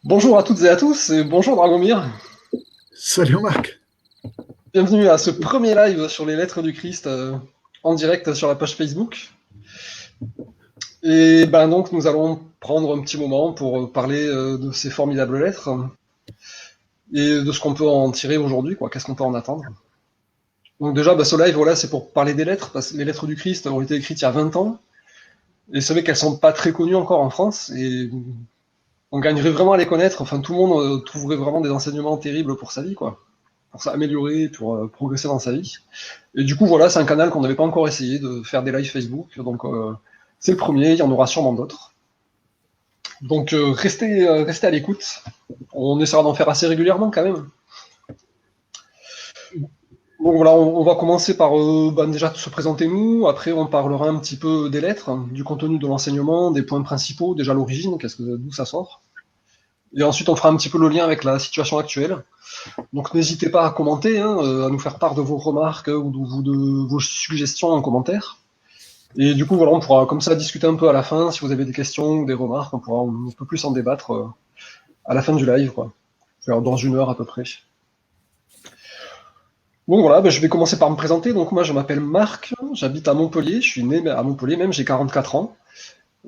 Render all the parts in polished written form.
Bonjour à toutes et à tous, et bonjour Dragomir. Salut Marc. Bienvenue à ce premier live sur les lettres du Christ en direct sur la page Facebook. Et ben donc nous allons prendre un petit moment pour parler de ces formidables lettres et de ce qu'on peut en tirer aujourd'hui, quoi. Qu'est-ce qu'on peut en attendre. Donc déjà, ce live, voilà, c'est pour parler des lettres, parce que les lettres du Christ ont été écrites il y a 20 ans, et c'est vrai qu'elles sont pas très connues encore en France, et on gagnerait vraiment à les connaître, enfin tout le monde trouverait vraiment des enseignements terribles pour sa vie, quoi. Pour s'améliorer, pour progresser dans sa vie. Et du coup, voilà, c'est un canal qu'on n'avait pas encore essayé de faire des lives Facebook. Donc, c'est le premier, il y en aura sûrement d'autres. Donc, restez à l'écoute. On essaiera d'en faire assez régulièrement quand même. Donc voilà, on va commencer par déjà se présenter nous. Après, on parlera un petit peu des lettres, du contenu de l'enseignement, des points principaux, déjà l'origine, d'où ça sort. Et ensuite, on fera un petit peu le lien avec la situation actuelle. Donc n'hésitez pas à commenter, à nous faire part de vos remarques ou de vos suggestions en commentaire. Et du coup, voilà, on pourra comme ça discuter un peu à la fin. Si vous avez des questions ou des remarques, on pourra un peu plus en débattre à la fin du live, quoi. Dans 1 heure à peu près. Bon voilà, je vais commencer par me présenter. Donc moi, je m'appelle Marc, j'habite à Montpellier, je suis né à Montpellier même, j'ai 44 ans.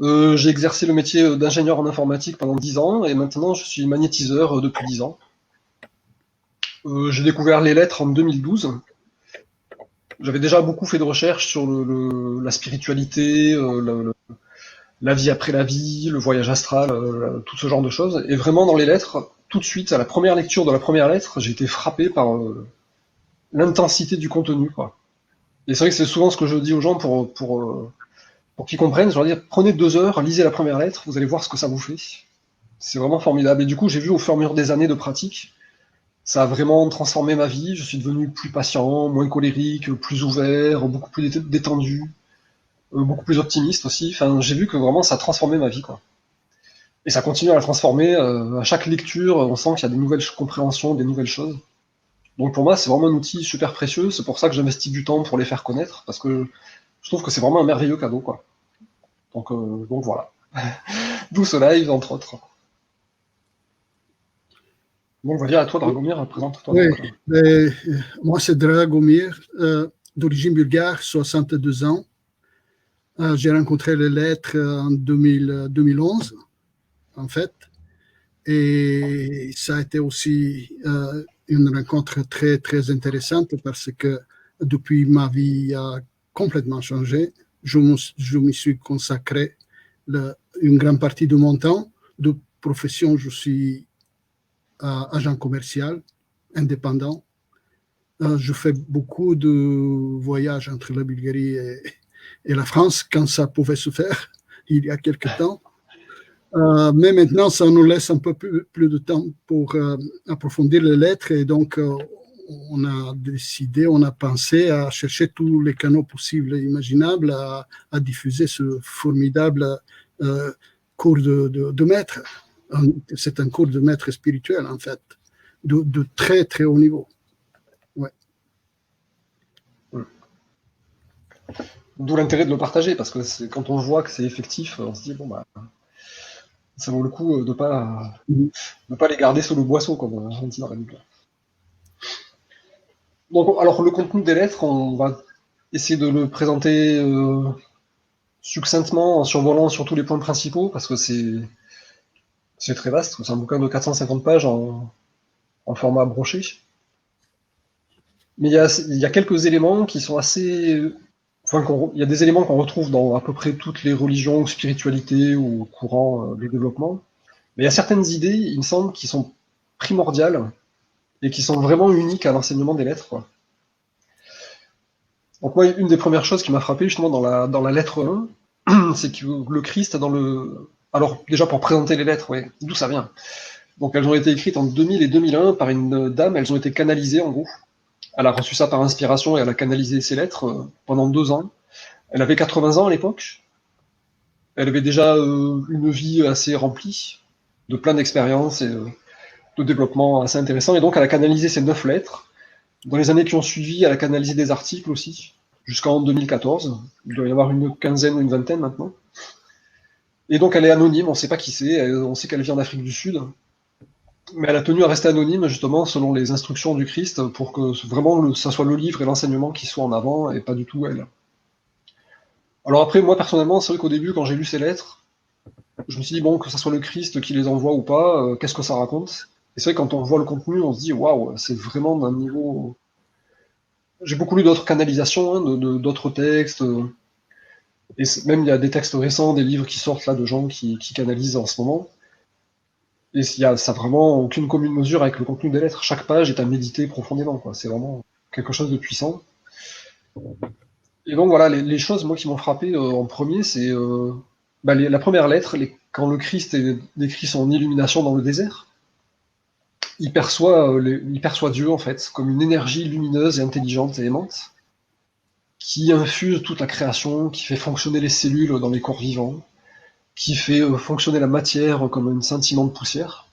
J'ai exercé le métier d'ingénieur en informatique pendant 10 ans et maintenant je suis magnétiseur depuis 10 ans. J'ai découvert les lettres en 2012. J'avais déjà beaucoup fait de recherches sur la spiritualité, la vie après la vie, le voyage astral, tout ce genre de choses. Et vraiment dans les lettres, tout de suite, à la première lecture de la première lettre, j'ai été frappé par l'intensité du contenu, quoi. Et c'est vrai que c'est souvent ce que je dis aux gens pour qu'ils comprennent. Je leur dis, prenez 2 heures, lisez la première lettre, vous allez voir ce que ça vous fait. C'est vraiment formidable. Et du coup, j'ai vu au fur et à mesure des années de pratique, ça a vraiment transformé ma vie. Je suis devenu plus patient, moins colérique, plus ouvert, beaucoup plus détendu, beaucoup plus optimiste aussi. Enfin, j'ai vu que vraiment ça a transformé ma vie, quoi. Et ça continue à la transformer. À chaque lecture, on sent qu'il y a des nouvelles compréhensions, des nouvelles choses. Donc pour moi, c'est vraiment un outil super précieux. C'est pour ça que j'investis du temps pour les faire connaître, parce que je trouve que c'est vraiment un merveilleux cadeau, quoi. Donc voilà. D'où ce live, entre autres. Donc voilà, à toi, Dragomir, présente-toi Oui, donc. moi c'est Dragomir, d'origine bulgare, 62 ans. J'ai rencontré les lettres en 2011, en fait. Et ça a été aussi une rencontre très, très intéressante parce que depuis, ma vie a complètement changé. Je m'y suis consacré une grande partie de mon temps. De profession, je suis agent commercial, indépendant. Je fais beaucoup de voyages entre la Bulgarie et la France quand ça pouvait se faire il y a quelque temps. Mais maintenant, ça nous laisse un peu plus de temps pour approfondir les lettres et donc on a décidé, on a pensé à chercher tous les canaux possibles et imaginables à diffuser ce formidable cours de maître. C'est un cours de maître spirituel, en fait, de très, très haut niveau. Ouais. D'où l'intérêt de le partager, parce que quand on voit que c'est effectif, on se dit, bon, ça vaut le coup de pas les garder sous le boisseau, comme on dit dans la Bible. Donc, alors, le contenu des lettres, on va essayer de le présenter succinctement, en survolant sur tous les points principaux, parce que c'est très vaste, c'est un bouquin de 450 pages en format broché. Mais il y a quelques éléments qui sont assez. Enfin, il y a des éléments qu'on retrouve dans à peu près toutes les religions ou spiritualités ou courants de développement. Mais il y a certaines idées, il me semble, qui sont primordiales et qui sont vraiment uniques à l'enseignement des lettres, quoi. Donc moi, une des premières choses qui m'a frappé justement dans la lettre 1, c'est que le Christ dans le... Alors déjà pour présenter les lettres, ouais, d'où ça vient. Donc elles ont été écrites en 2000 et 2001 par une dame, elles ont été canalisées en gros. Elle a reçu ça par inspiration et elle a canalisé ses lettres pendant 2 ans. Elle avait 80 ans à l'époque. Elle avait déjà une vie assez remplie, de plein d'expériences et de développement assez intéressant. Et donc elle a canalisé ces 9 lettres. Dans les années qui ont suivi, elle a canalisé des articles aussi, jusqu'en 2014. Il doit y avoir une quinzaine ou une vingtaine maintenant. Et donc elle est anonyme, on ne sait pas qui c'est, on sait qu'elle vient d'Afrique du Sud. Mais elle a tenu à rester anonyme, justement, selon les instructions du Christ, pour que vraiment ça soit le livre et l'enseignement qui soient en avant, et pas du tout elle. Alors après, moi, personnellement, c'est vrai qu'au début, quand j'ai lu ces lettres, je me suis dit, bon, que ça soit le Christ qui les envoie ou pas, qu'est-ce que ça raconte? Et c'est vrai, quand on voit le contenu, on se dit, waouh, c'est vraiment d'un niveau... J'ai beaucoup lu d'autres canalisations, hein, d'autres textes, et même il y a des textes récents, des livres qui sortent là de gens qui canalisent en ce moment. Et ça n'a vraiment aucune commune mesure avec le contenu des lettres. Chaque page est à méditer profondément, quoi. C'est vraiment quelque chose de puissant. Et donc voilà, les choses moi qui m'ont frappé en premier, c'est la première lettre, quand le Christ décrit son illumination dans le désert, il perçoit Dieu en fait comme une énergie lumineuse et intelligente et aimante qui infuse toute la création, qui fait fonctionner les cellules dans les corps vivants, qui fait fonctionner la matière comme un scintillement de poussière.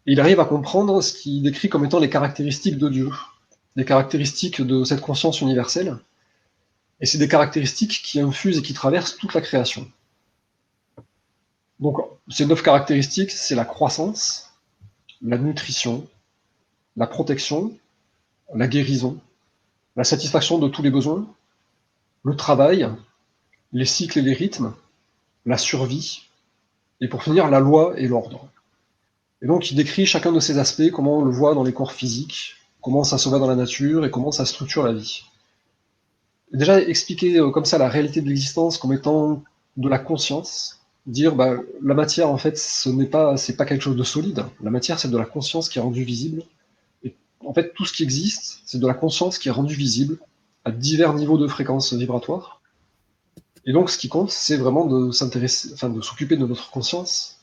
Et il arrive à comprendre ce qu'il décrit comme étant les caractéristiques de Dieu, les caractéristiques de cette conscience universelle. Et c'est des caractéristiques qui infusent et qui traversent toute la création. Donc, ces 9 caractéristiques, c'est la croissance, la nutrition, la protection, la guérison, la satisfaction de tous les besoins, le travail, les cycles et les rythmes, la survie, et pour finir, la loi et l'ordre. Et donc, il décrit chacun de ces aspects, comment on le voit dans les corps physiques, comment ça se voit dans la nature et comment ça structure la vie. Et déjà, expliquer comme ça la réalité de l'existence comme étant de la conscience, dire la matière, en fait, c'est pas quelque chose de solide. La matière, c'est de la conscience qui est rendue visible. Et en fait, tout ce qui existe, c'est de la conscience qui est rendue visible à divers niveaux de fréquences vibratoires. Et donc, ce qui compte, c'est vraiment de s'intéresser, enfin, de s'occuper de notre conscience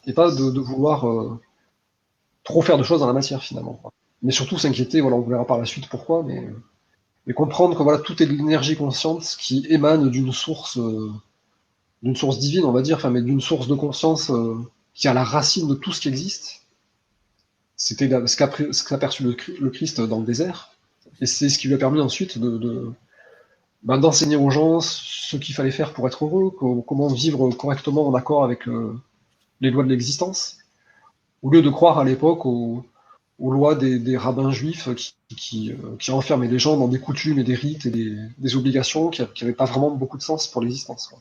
et pas de vouloir trop faire de choses dans la matière finalement. Mais surtout s'inquiéter, voilà, on verra par la suite pourquoi, mais comprendre que voilà, tout est de l'énergie consciente qui émane d'une source divine, on va dire, enfin, mais d'une source de conscience qui est à la racine de tout ce qui existe. C'était ce qu'a perçu le Christ dans le désert, et c'est ce qui lui a permis ensuite d'enseigner aux gens ce qu'il fallait faire pour être heureux, comment vivre correctement en accord avec les lois de l'existence, au lieu de croire à l'époque aux lois des rabbins juifs qui enfermaient les gens dans des coutumes et des rites et des obligations qui n'avaient pas vraiment beaucoup de sens pour l'existence.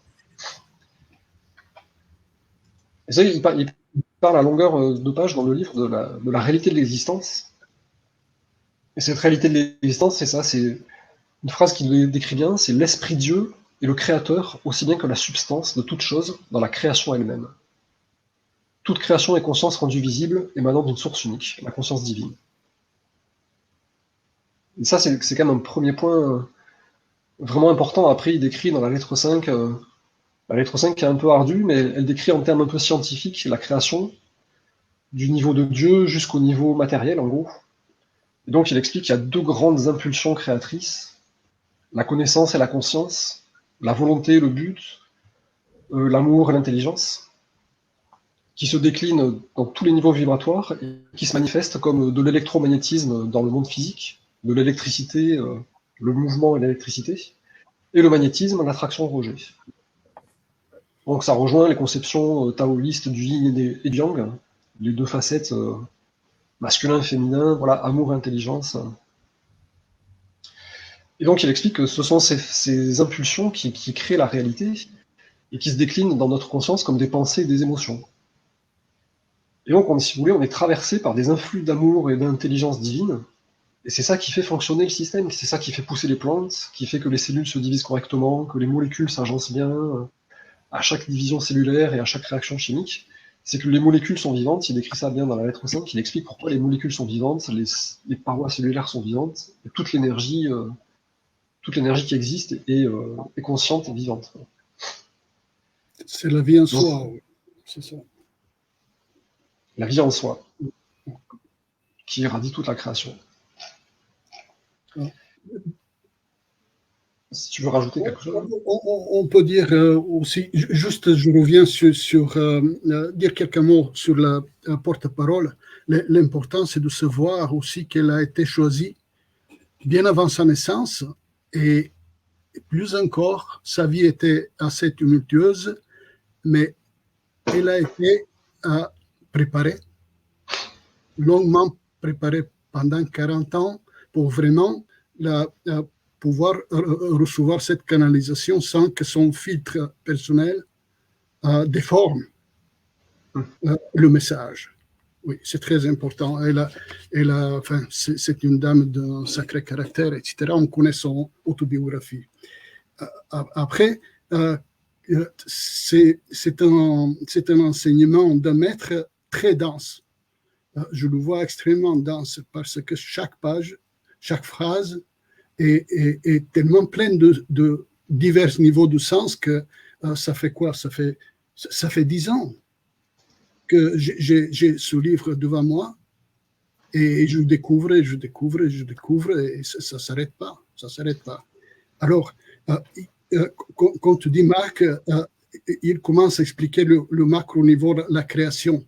Et ça, il parle à longueur de page dans le livre de la réalité de l'existence. Et cette réalité de l'existence, c'est ça, c'est une phrase qui le décrit bien, c'est l'esprit Dieu est le créateur aussi bien que la substance de toute chose dans la création elle-même. Toute création est conscience rendue visible émanant d'une source unique, la conscience divine. Et ça, c'est quand même un premier point vraiment important. Après, il décrit dans la lettre 5 qui est un peu ardue, mais elle décrit en termes un peu scientifiques la création, du niveau de Dieu jusqu'au niveau matériel, en gros. Et donc, il explique qu'il y a 2 grandes impulsions créatrices, la connaissance et la conscience, la volonté, le but, l'amour et l'intelligence, qui se déclinent dans tous les niveaux vibratoires et qui se manifestent comme de l'électromagnétisme dans le monde physique, de l'électricité, le mouvement et l'électricité, et le magnétisme, l'attraction-rejet. Donc ça rejoint les conceptions taoïstes du yin et du yang, les 2 facettes masculin et féminin, voilà, amour et intelligence. Et donc il explique que ce sont ces impulsions qui créent la réalité et qui se déclinent dans notre conscience comme des pensées et des émotions. Et donc, si vous voulez, on est traversé par des influx d'amour et d'intelligence divine, et c'est ça qui fait fonctionner le système, c'est ça qui fait pousser les plantes, qui fait que les cellules se divisent correctement, que les molécules s'agencent bien à chaque division cellulaire et à chaque réaction chimique. C'est que les molécules sont vivantes, il décrit ça bien dans la lettre 5, il explique pourquoi les molécules sont vivantes, les parois cellulaires sont vivantes, et toute l'énergie qui existe est consciente et vivante. C'est la vie en soi, oui. C'est ça. La vie en soi, qui irradie toute la création. Ouais. Si tu veux rajouter quelque chose. On peut dire aussi, juste je reviens sur dire quelques mots sur la porte-parole. L'important, c'est de savoir aussi qu'elle a été choisie bien avant sa naissance et plus encore, sa vie était assez tumultueuse, mais elle a été préparée longuement préparé pendant 40 ans pour vraiment pouvoir recevoir cette canalisation sans que son filtre personnel déforme le message. Oui, c'est très important. Enfin, c'est une dame d'un sacré caractère, etc. On connaît son autobiographie. Après, c'est un enseignement d'un maître très dense. Je le vois extrêmement dense parce que chaque page, chaque phrase est tellement pleine de divers niveaux de sens que ça fait quoi? Ça fait 10 ans que j'ai ce livre devant moi et je découvre et ça ne s'arrête pas. Ça s'arrête pas. Alors, quand tu dis Marc, il commence à expliquer le macro niveau, la création,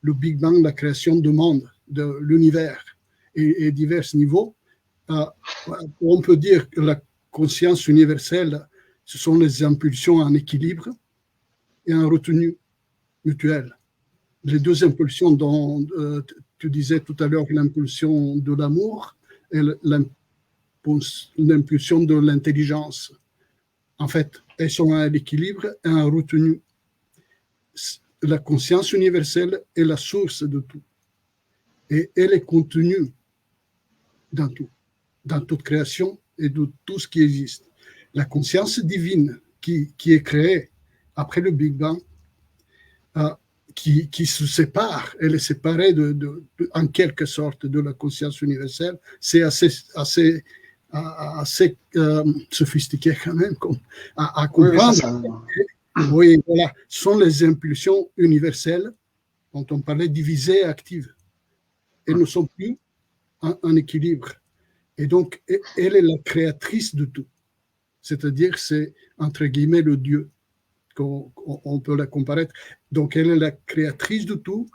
le Big Bang, la création du monde, de l'univers et divers niveaux. On peut dire que la conscience universelle, ce sont les impulsions en équilibre et en retenue mutuelle. Les deux impulsions dont tu disais tout à l'heure, l'impulsion de l'amour et l'impulsion de l'intelligence. En fait, elles sont à l'équilibre et en retenue. La conscience universelle est la source de tout. Et elle est contenue dans tout, dans toute création et de tout ce qui existe. La conscience divine qui est créée après le Big Bang, qui se sépare, elle est séparée en quelque sorte de la conscience universelle, c'est assez sophistiqué quand même à comprendre. Oui, voilà, sont les impulsions universelles dont on parlait divisées et actives. Elles ne sont plus en équilibre. Et donc, elle est la créatrice de tout. C'est-à-dire, c'est entre guillemets le Dieu, qu'on peut la comparer. Donc, elle est la créatrice de tout.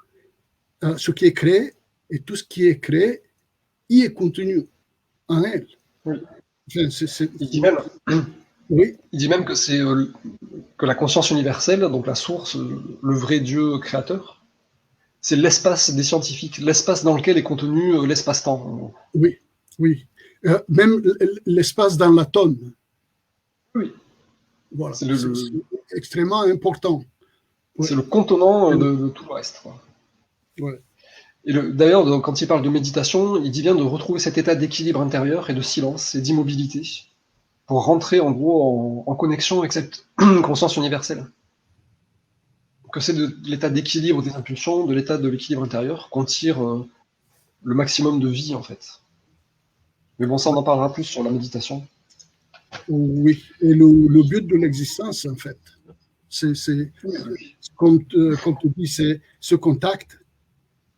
Ce qui est créé, et tout ce qui est créé, y est contenu en elle. Oui. Enfin, il dit même que c'est que la conscience universelle, donc la source, le vrai Dieu créateur, c'est l'espace des scientifiques, l'espace dans lequel est contenu l'espace-temps. Oui, oui. Même l'espace dans l'atome. Oui. Voilà. C'est extrêmement important. C'est le contenant de tout le reste. Ouais. Et d'ailleurs, quand il parle de méditation, il dit bien de retrouver cet état d'équilibre intérieur et de silence et d'immobilité pour rentrer en gros en connexion avec cette conscience universelle. Que c'est de l'état d'équilibre des impulsions, de l'état de l'équilibre intérieur qu'on tire le maximum de vie en fait. Mais bon, ça on en parlera plus sur la méditation. Oui, et le but de l'existence en fait, c'est comme tu dis, c'est ce contact,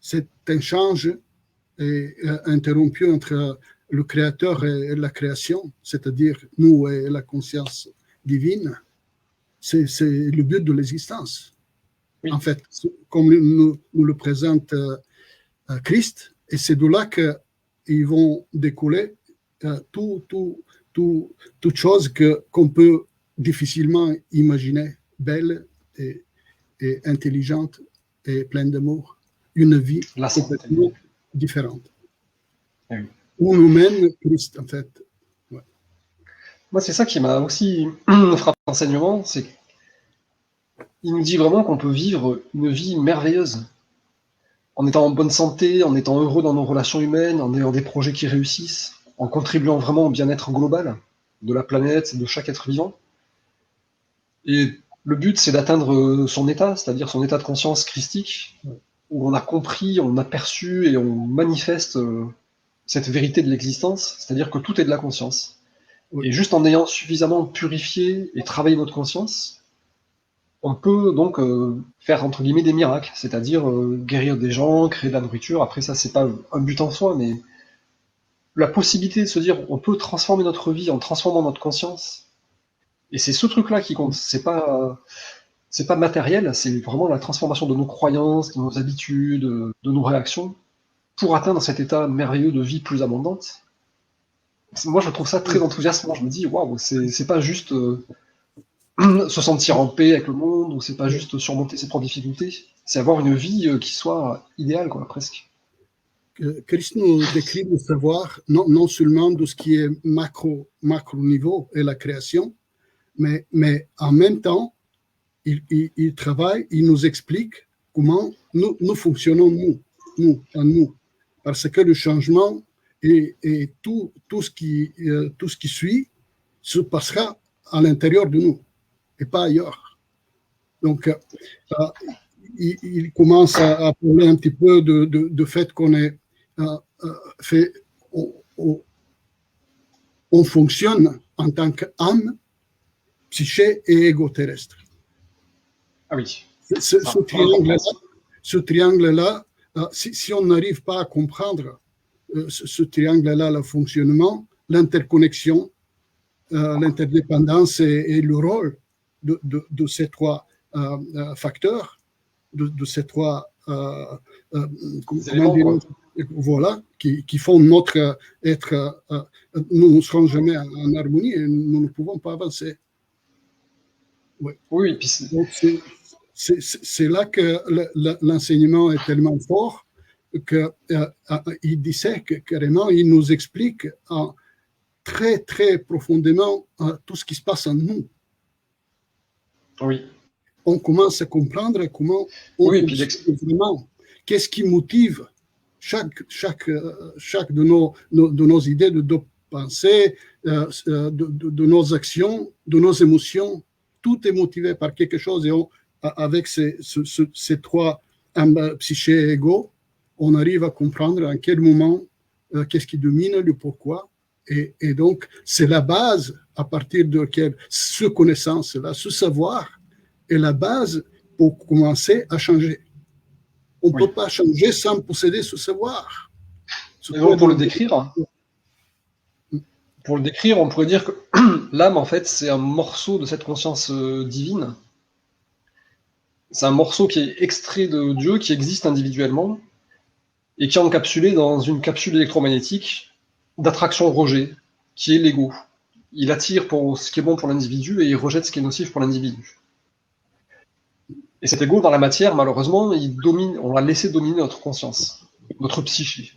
cet échange est interrompu entre le créateur et la création, c'est-à-dire nous et la conscience divine. C'est le but de l'existence. Oui. En fait, comme nous le présente Christ, et c'est de là qu'ils vont découler toute chose qu'on peut difficilement imaginer belle et intelligente et pleine d'amour. Une vie complètement différente. Oui. Où nous mène Christ, en fait. Ouais. Moi, c'est ça qui m'a aussi frappé l'enseignement, c'est qu'il nous dit vraiment qu'on peut vivre une vie merveilleuse. En étant en bonne santé, en étant heureux dans nos relations humaines, en ayant des projets qui réussissent, en contribuant vraiment au bien-être global de la planète, de chaque être vivant. Et le but, c'est d'atteindre son état, c'est-à-dire son état de conscience christique, où on a compris, on a perçu et on manifeste cette vérité de l'existence, c'est-à-dire que tout est de la conscience. Oui. Et juste en ayant suffisamment purifié et travaillé notre conscience, on peut donc faire entre guillemets des miracles, c'est-à-dire guérir des gens, créer de la nourriture. Après ça, c'est pas un but en soi, mais la possibilité de se dire on peut transformer notre vie en transformant notre conscience. Et c'est ce truc-là qui compte. C'est pas matériel, c'est vraiment la transformation de nos croyances, de nos habitudes, de nos réactions, pour atteindre cet état merveilleux de vie plus abondante. Moi, je trouve ça très enthousiasmant. Je me dis waouh, c'est pas juste se sentir en paix avec le monde, ou c'est pas juste surmonter ses propres difficultés, c'est avoir une vie qui soit idéale, quoi, presque. Christ nous décrit le savoir non seulement de ce qui est macro niveau et la création, mais en même temps, il travaille, il nous explique comment nous fonctionnons, nous. Parce que le changement et tout ce qui suit se passera à l'intérieur de nous et pas ailleurs. Donc, il commence à parler un petit peu de fait qu'on est on fonctionne en tant qu'âme, psyché et ego terrestre. Ah oui. Ce triangle-là, si on n'arrive pas à comprendre ce triangle-là, le fonctionnement, l'interconnexion, l'interdépendance et le rôle de ces trois facteurs, de ces trois voilà, qui font notre être. Nous ne serons jamais en harmonie et nous ne pouvons pas avancer. Ouais. Oui, puis c'est là que l'enseignement est tellement fort qu'il dissèque carrément, il nous explique très, très profondément tout ce qui se passe en nous. Oui. On commence à comprendre comment on fonctionne vraiment. Qu'est-ce qui motive chaque de nos idées, de nos pensées, de nos actions, de nos émotions. Tout est motivé par quelque chose et avec ces trois psyché et ego, on arrive à comprendre en quel moment, qu'est-ce qui domine, le pourquoi. Et donc, c'est la base à partir de laquelle ce connaissance-là, ce savoir est la base pour commencer à changer. On ne peut pas changer sans posséder ce savoir. Et donc, pour le décrire, on pourrait dire que l'âme, en fait, c'est un morceau de cette conscience divine. C'est un morceau qui est extrait de Dieu, qui existe individuellement, et qui est encapsulé dans une capsule électromagnétique d'attraction-rejet, qui est l'ego. Il attire pour ce qui est bon pour l'individu et il rejette ce qui est nocif pour l'individu. Et cet ego, dans la matière, malheureusement, on l'a laissé dominer notre conscience, notre psyché.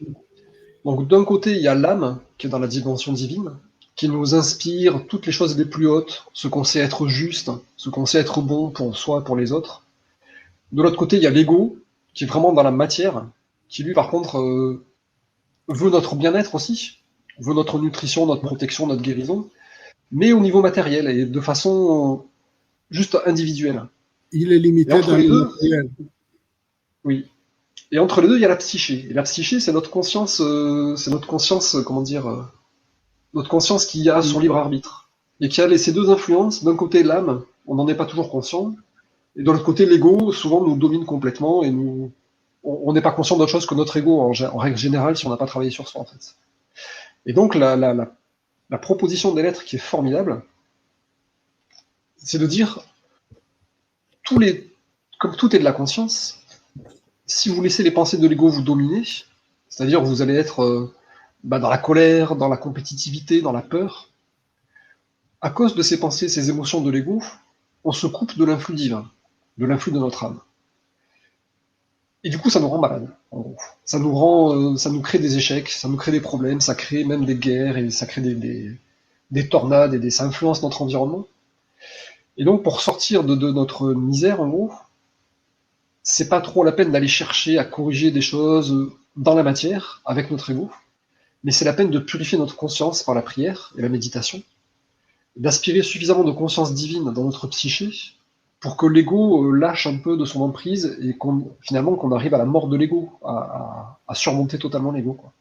Donc d'un côté, il y a l'âme, qui est dans la dimension divine, qui nous inspire toutes les choses les plus hautes, ce qu'on sait être juste, ce qu'on sait être bon pour soi et pour les autres. De l'autre côté, il y a l'ego, qui est vraiment dans la matière, qui lui, par contre, veut notre bien-être aussi, veut notre nutrition, notre protection, notre guérison, mais au niveau matériel et de façon juste individuelle. Il est limité dans le matériel. Oui. Et entre les deux, il y a la psyché. Et la psyché, c'est notre conscience, comment dire, notre conscience qui a son libre arbitre. Et qui a ces deux influences. D'un côté, l'âme, on n'en est pas toujours conscient. Et de l'autre côté, l'ego, souvent, nous domine complètement et on n'est pas conscient d'autre chose que notre ego, en règle générale, si on n'a pas travaillé sur soi, en fait. Et donc, la proposition des lettres qui est formidable, c'est de dire, comme tout est de la conscience, si vous laissez les pensées de l'ego vous dominer, c'est-à-dire vous allez être dans la colère, dans la compétitivité, dans la peur, à cause de ces pensées, ces émotions de l'ego, on se coupe de l'influx divin, de l'influx de notre âme. Et du coup, ça nous rend malades, en gros. Ça nous crée des échecs, ça nous crée des problèmes, ça crée même des guerres, et ça crée des tornades, et ça influence notre environnement. Et donc, pour sortir de notre misère, en gros, c'est pas trop la peine d'aller chercher à corriger des choses dans la matière, avec notre ego, mais c'est la peine de purifier notre conscience par la prière et la méditation, d'aspirer suffisamment de conscience divine dans notre psyché, pour que l'ego lâche un peu de son emprise et finalement qu'on arrive à la mort de l'ego, à surmonter totalement l'ego, quoi.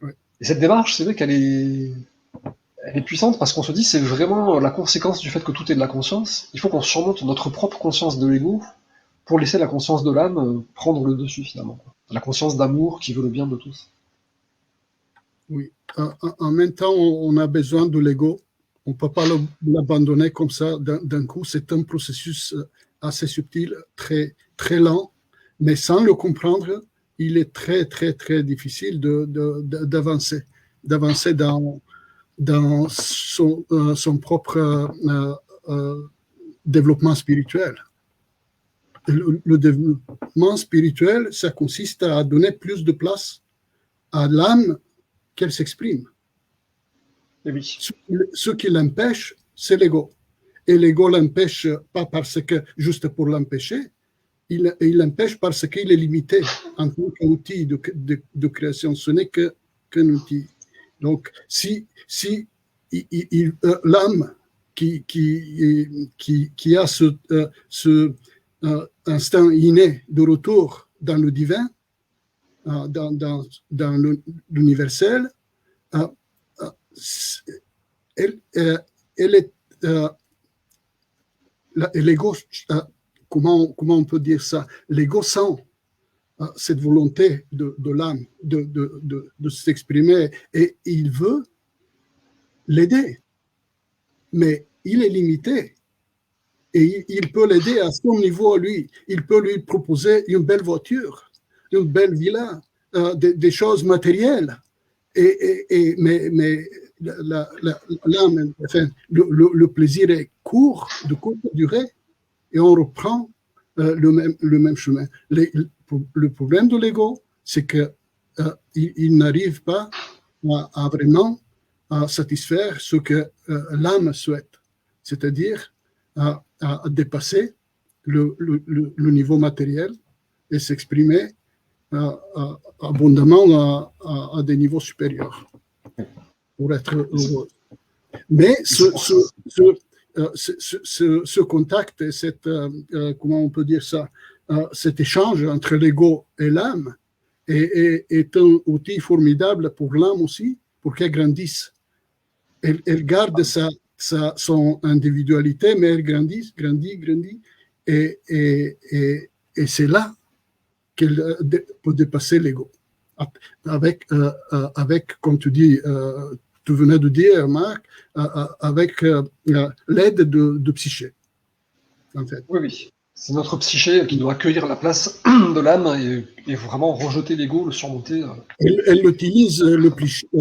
Ouais. Et cette démarche, c'est vrai qu'elle est puissante parce qu'on se dit c'est vraiment la conséquence du fait que tout est de la conscience. Il faut qu'on surmonte notre propre conscience de l'ego pour laisser la conscience de l'âme prendre le dessus finalement. La conscience d'amour qui veut le bien de tous. Oui. En même temps, on a besoin de l'ego. On ne peut pas l'abandonner comme ça d'un coup. C'est un processus assez subtil, très, très lent, mais sans le comprendre, il est très, très, très difficile d'avancer dans son propre développement spirituel. le développement spirituel, ça consiste à donner plus de place à l'âme qu'elle s'exprime. Et oui. Ce qui l'empêche, c'est l'ego. Et l'ego l'empêche pas parce que, juste pour l'empêcher, il l'empêche parce qu'il est limité en tant qu'outil de création. Ce n'est qu'un outil. Donc, si l'âme qui a ce instinct inné de retour dans le divin, dans l'universel, elle est l'ego, comment on peut dire ça? L'ego sent cette volonté de l'âme de s'exprimer et il veut l'aider, mais il est limité et il peut l'aider à son niveau à lui. Il peut lui proposer une belle voiture, une belle villa, des choses matérielles, mais l'âme, enfin, le plaisir est court, de courte durée, et on reprend le même chemin. Le problème de l'ego, c'est qu'il n'arrive pas à vraiment satisfaire ce que l'âme souhaite, c'est-à-dire à dépasser le niveau matériel et s'exprimer abondamment à des niveaux supérieurs pour être heureux. Mais ce contact et comment on peut dire ça, cet échange entre l'ego et l'âme est un outil formidable pour l'âme aussi, pour qu'elle grandisse. Elle garde son individualité, mais elle grandit, et c'est là qu'elle peut dépasser l'ego. Avec, comme tu dis, tu venais de dire, Marc, avec l'aide de Psyché, en fait. Oui. C'est notre psyché qui doit accueillir la place de l'âme et vraiment rejeter l'ego, le surmonter. Elle utilise le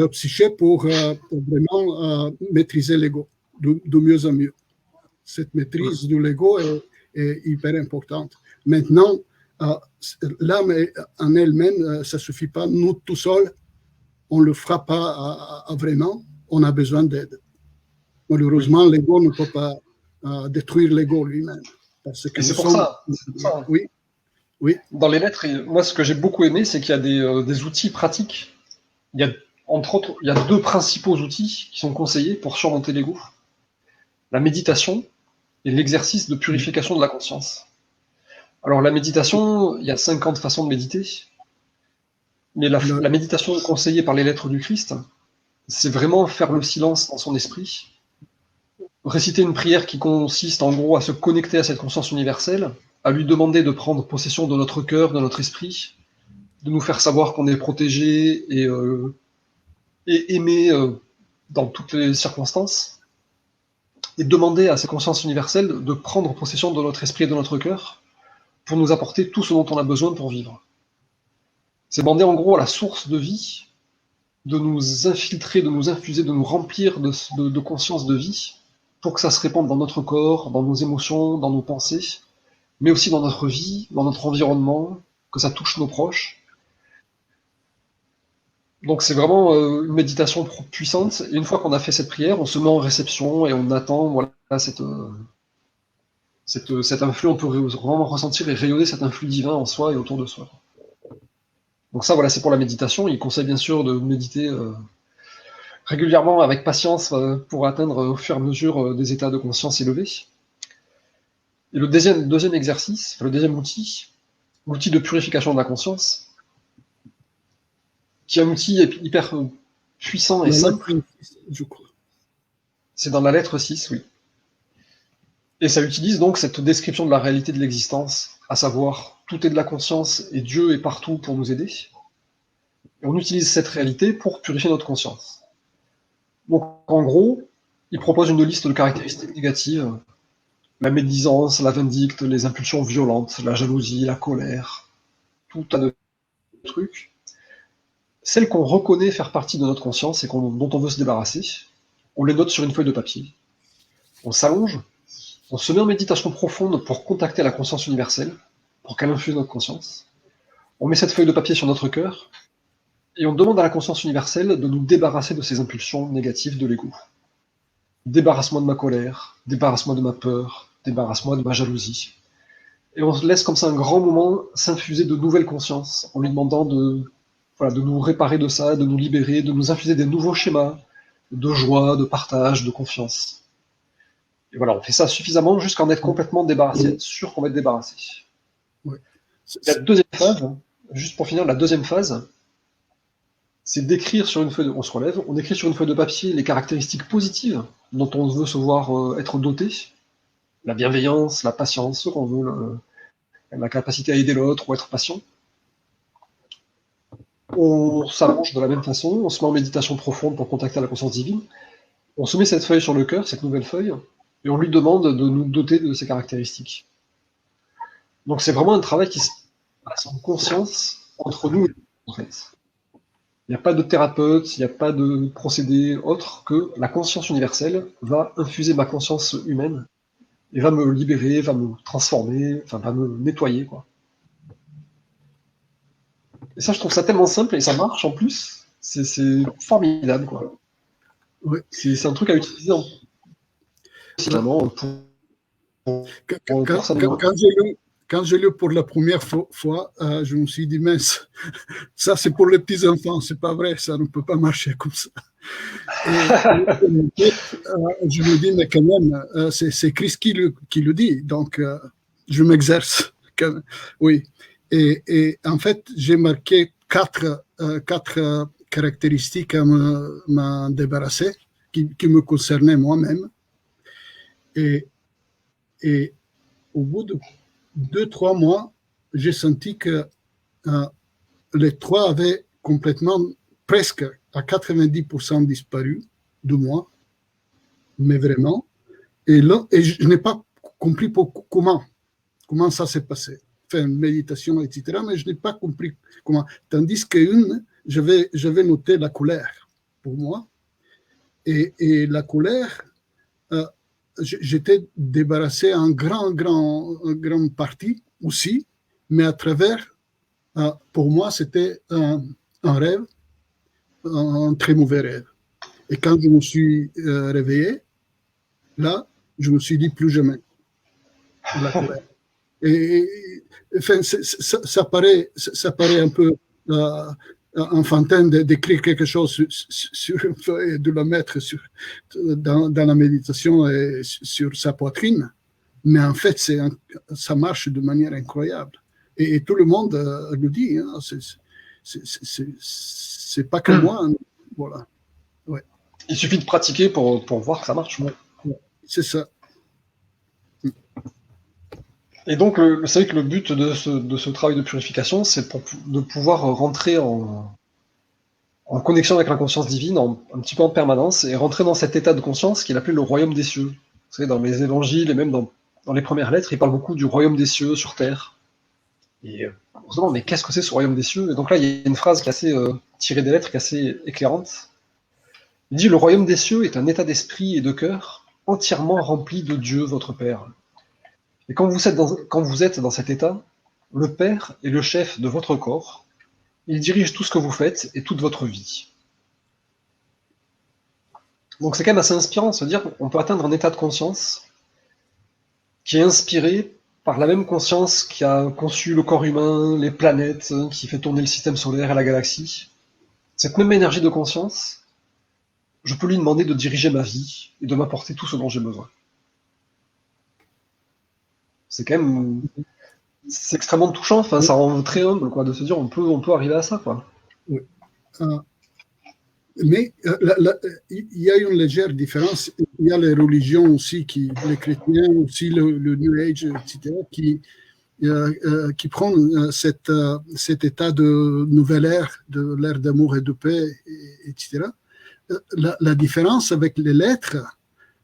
psyché pour vraiment maîtriser l'ego de mieux en mieux. Cette maîtrise de l'ego est hyper importante. Maintenant, l'âme en elle-même, ça ne suffit pas. Nous, tout seuls, on ne le fera pas vraiment. On a besoin d'aide. Malheureusement, l'ego ne peut pas détruire l'ego lui-même. Et c'est pour ça. Oui. Dans les lettres, moi, ce que j'ai beaucoup aimé, c'est qu'il y a des outils pratiques. Entre autres, il y a deux principaux outils qui sont conseillés pour surmonter l'ego. La méditation et l'exercice de purification de la conscience. Alors, la méditation, il y a 50 façons de méditer. Mais la méditation conseillée par les lettres du Christ, c'est vraiment faire le silence dans son esprit, réciter une prière qui consiste en gros à se connecter à cette conscience universelle, à lui demander de prendre possession de notre cœur, de notre esprit, de nous faire savoir qu'on est protégé et aimé dans toutes les circonstances, et demander à cette conscience universelle de prendre possession de notre esprit et de notre cœur pour nous apporter tout ce dont on a besoin pour vivre. C'est demander en gros à la source de vie de nous infiltrer, de nous infuser, de nous remplir de conscience de vie pour que ça se répande dans notre corps, dans nos émotions, dans nos pensées, mais aussi dans notre vie, dans notre environnement, que ça touche nos proches. Donc c'est vraiment une méditation puissante. Et une fois qu'on a fait cette prière, on se met en réception et on attend cet influx. On peut vraiment ressentir et rayonner cet influx divin en soi et autour de soi. Donc ça, c'est pour la méditation. Il conseille bien sûr de méditer régulièrement avec patience pour atteindre au fur et à mesure des états de conscience élevés. Et le deuxième exercice, le deuxième outil, l'outil de purification de la conscience, qui est un outil hyper puissant et simple. Je crois. C'est dans la lettre 6, oui. Et ça utilise donc cette description de la réalité de l'existence, à savoir, tout est de la conscience et Dieu est partout pour nous aider. Et on utilise cette réalité pour purifier notre conscience. Donc, en gros, il propose une liste de caractéristiques négatives, la médisance, la vindicte, les impulsions violentes, la jalousie, la colère, tout un tas de trucs. Celles qu'on reconnaît faire partie de notre conscience et dont on veut se débarrasser, on les note sur une feuille de papier. On s'allonge, on se met en méditation profonde pour contacter la conscience universelle, pour qu'elle infuse notre conscience. On met cette feuille de papier sur notre cœur, et on demande à la conscience universelle de nous débarrasser de ces impulsions négatives de l'ego. Débarrasse-moi de ma colère, débarrasse-moi de ma peur, débarrasse-moi de ma jalousie. Et on laisse comme ça un grand moment s'infuser de nouvelles consciences, en lui demandant de nous réparer de ça, de nous libérer, de nous infuser des nouveaux schémas de joie, de partage, de confiance. Et voilà, on fait ça suffisamment jusqu'à en être complètement débarrassé, être sûr qu'on va être débarrassé. Ouais. La deuxième phase, juste pour finir, la deuxième phase, c'est d'écrire sur une feuille, on se relève, on écrit sur une feuille de papier les caractéristiques positives dont on veut se voir être doté, la bienveillance, la patience, on veut la capacité à aider l'autre ou être patient. On s'allonge de la même façon, on se met en méditation profonde pour contacter la conscience divine, on se met cette feuille sur le cœur, cette nouvelle feuille, et on lui demande de nous doter de ces caractéristiques. Donc c'est vraiment un travail qui se passe en conscience entre nous et nous, en fait. Il n'y a pas de thérapeute, il n'y a pas de procédé autre que la conscience universelle va infuser ma conscience humaine et va me libérer, va me transformer, enfin va me nettoyer, quoi. Et ça, je trouve ça tellement simple et ça marche en plus. C'est formidable, quoi. Oui. C'est un truc à utiliser finalement Quand j'ai lu pour la première fois, je me suis dit, mince, ça c'est pour les petits-enfants, c'est pas vrai, ça ne peut pas marcher comme ça. Et je me dis, mais quand même, c'est Christ qui le dit, donc je m'exerce. Oui. Et en fait, j'ai marqué quatre caractéristiques à m'en débarrasser, qui me concernaient moi-même. Et au bout de 2-3 mois, j'ai senti que les trois avaient complètement, presque à 90% disparu de moi, mais vraiment. Et là, je n'ai pas compris comment ça s'est passé. Fait une méditation, etc., mais je n'ai pas compris comment. Tandis qu'une, j'avais noté la colère pour moi. Et la colère, j'étais débarrassé en grande partie aussi, mais à travers, pour moi, c'était un rêve, un très mauvais rêve. Et quand je me suis réveillé, là, je me suis dit plus jamais la colère. Et enfin, ça paraît un peu enfantin d'écrire quelque chose sur une feuille et de la mettre dans la méditation et sur sa poitrine. Mais en fait, ça marche de manière incroyable. Et tout le monde le dit. Hein, c'est pas que moi. Hein, voilà. Ouais. Il suffit de pratiquer pour voir que ça marche. Ouais. C'est ça. Et donc, c'est vrai que le but de ce travail de purification, c'est de pouvoir rentrer en connexion avec la conscience divine un petit peu en permanence et rentrer dans cet état de conscience qu'il appelait le royaume des cieux. Vous savez, dans les évangiles et même dans les premières lettres, il parle beaucoup du royaume des cieux sur terre. Et on se demande, mais qu'est-ce que c'est ce royaume des cieux? Et donc là, il y a une phrase qui est assez tirée des lettres, qui est assez éclairante. Il dit, le royaume des cieux est un état d'esprit et de cœur entièrement rempli de Dieu, votre Père. Et quand vous êtes dans cet état, le Père est le chef de votre corps. Il dirige tout ce que vous faites et toute votre vie. Donc c'est quand même assez inspirant de se dire qu'on peut atteindre un état de conscience qui est inspiré par la même conscience qui a conçu le corps humain, les planètes, qui fait tourner le système solaire et la galaxie. Cette même énergie de conscience, je peux lui demander de diriger ma vie et de m'apporter tout ce dont j'ai besoin. C'est quand même... C'est extrêmement touchant, enfin, ça rend très humble, quoi, de se dire on peut arriver à ça, quoi. Oui. Mais il y a une légère différence. Il y a les religions aussi, les chrétiens aussi, le New Age, etc., qui prennent cet état de nouvelle ère, de l'ère d'amour et de paix, etc. La différence avec les lettres,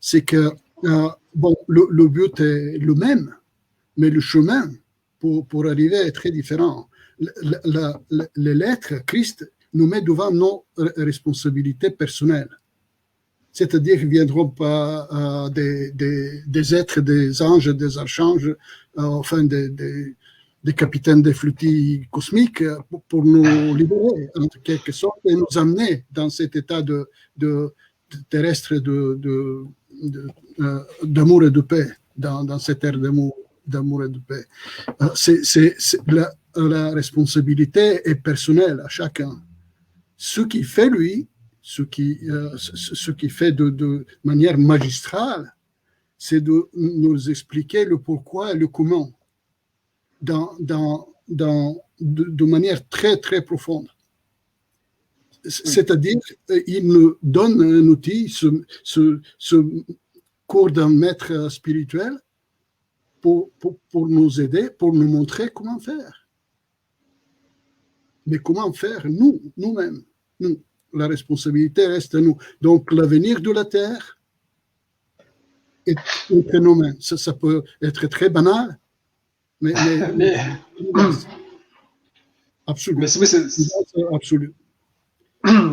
c'est que bon, le but est le même, mais le chemin pour arriver est très différent. Les lettres, Christ nous met devant nos responsabilités personnelles. C'est-à-dire qu'ils ne viendront pas des êtres, des anges, des archanges, enfin des des capitaines des flottilles cosmiques pour nous libérer, en quelque sorte, et nous amener dans cet état de terrestre d'amour et de paix, dans cette ère d'amour et de paix. La responsabilité est personnelle à chacun. Ce qu'il fait, lui, ce qui fait de manière magistrale, c'est de nous expliquer le pourquoi et le comment de manière très, très profonde. C'est-à-dire, il nous donne un outil, ce cours d'un maître spirituel pour nous aider, pour nous montrer comment faire. Mais comment faire nous-mêmes, nous. La responsabilité reste à nous. Donc, l'avenir de la Terre est un phénomène. Ça peut être très banal, mais absolu. Mais absolu.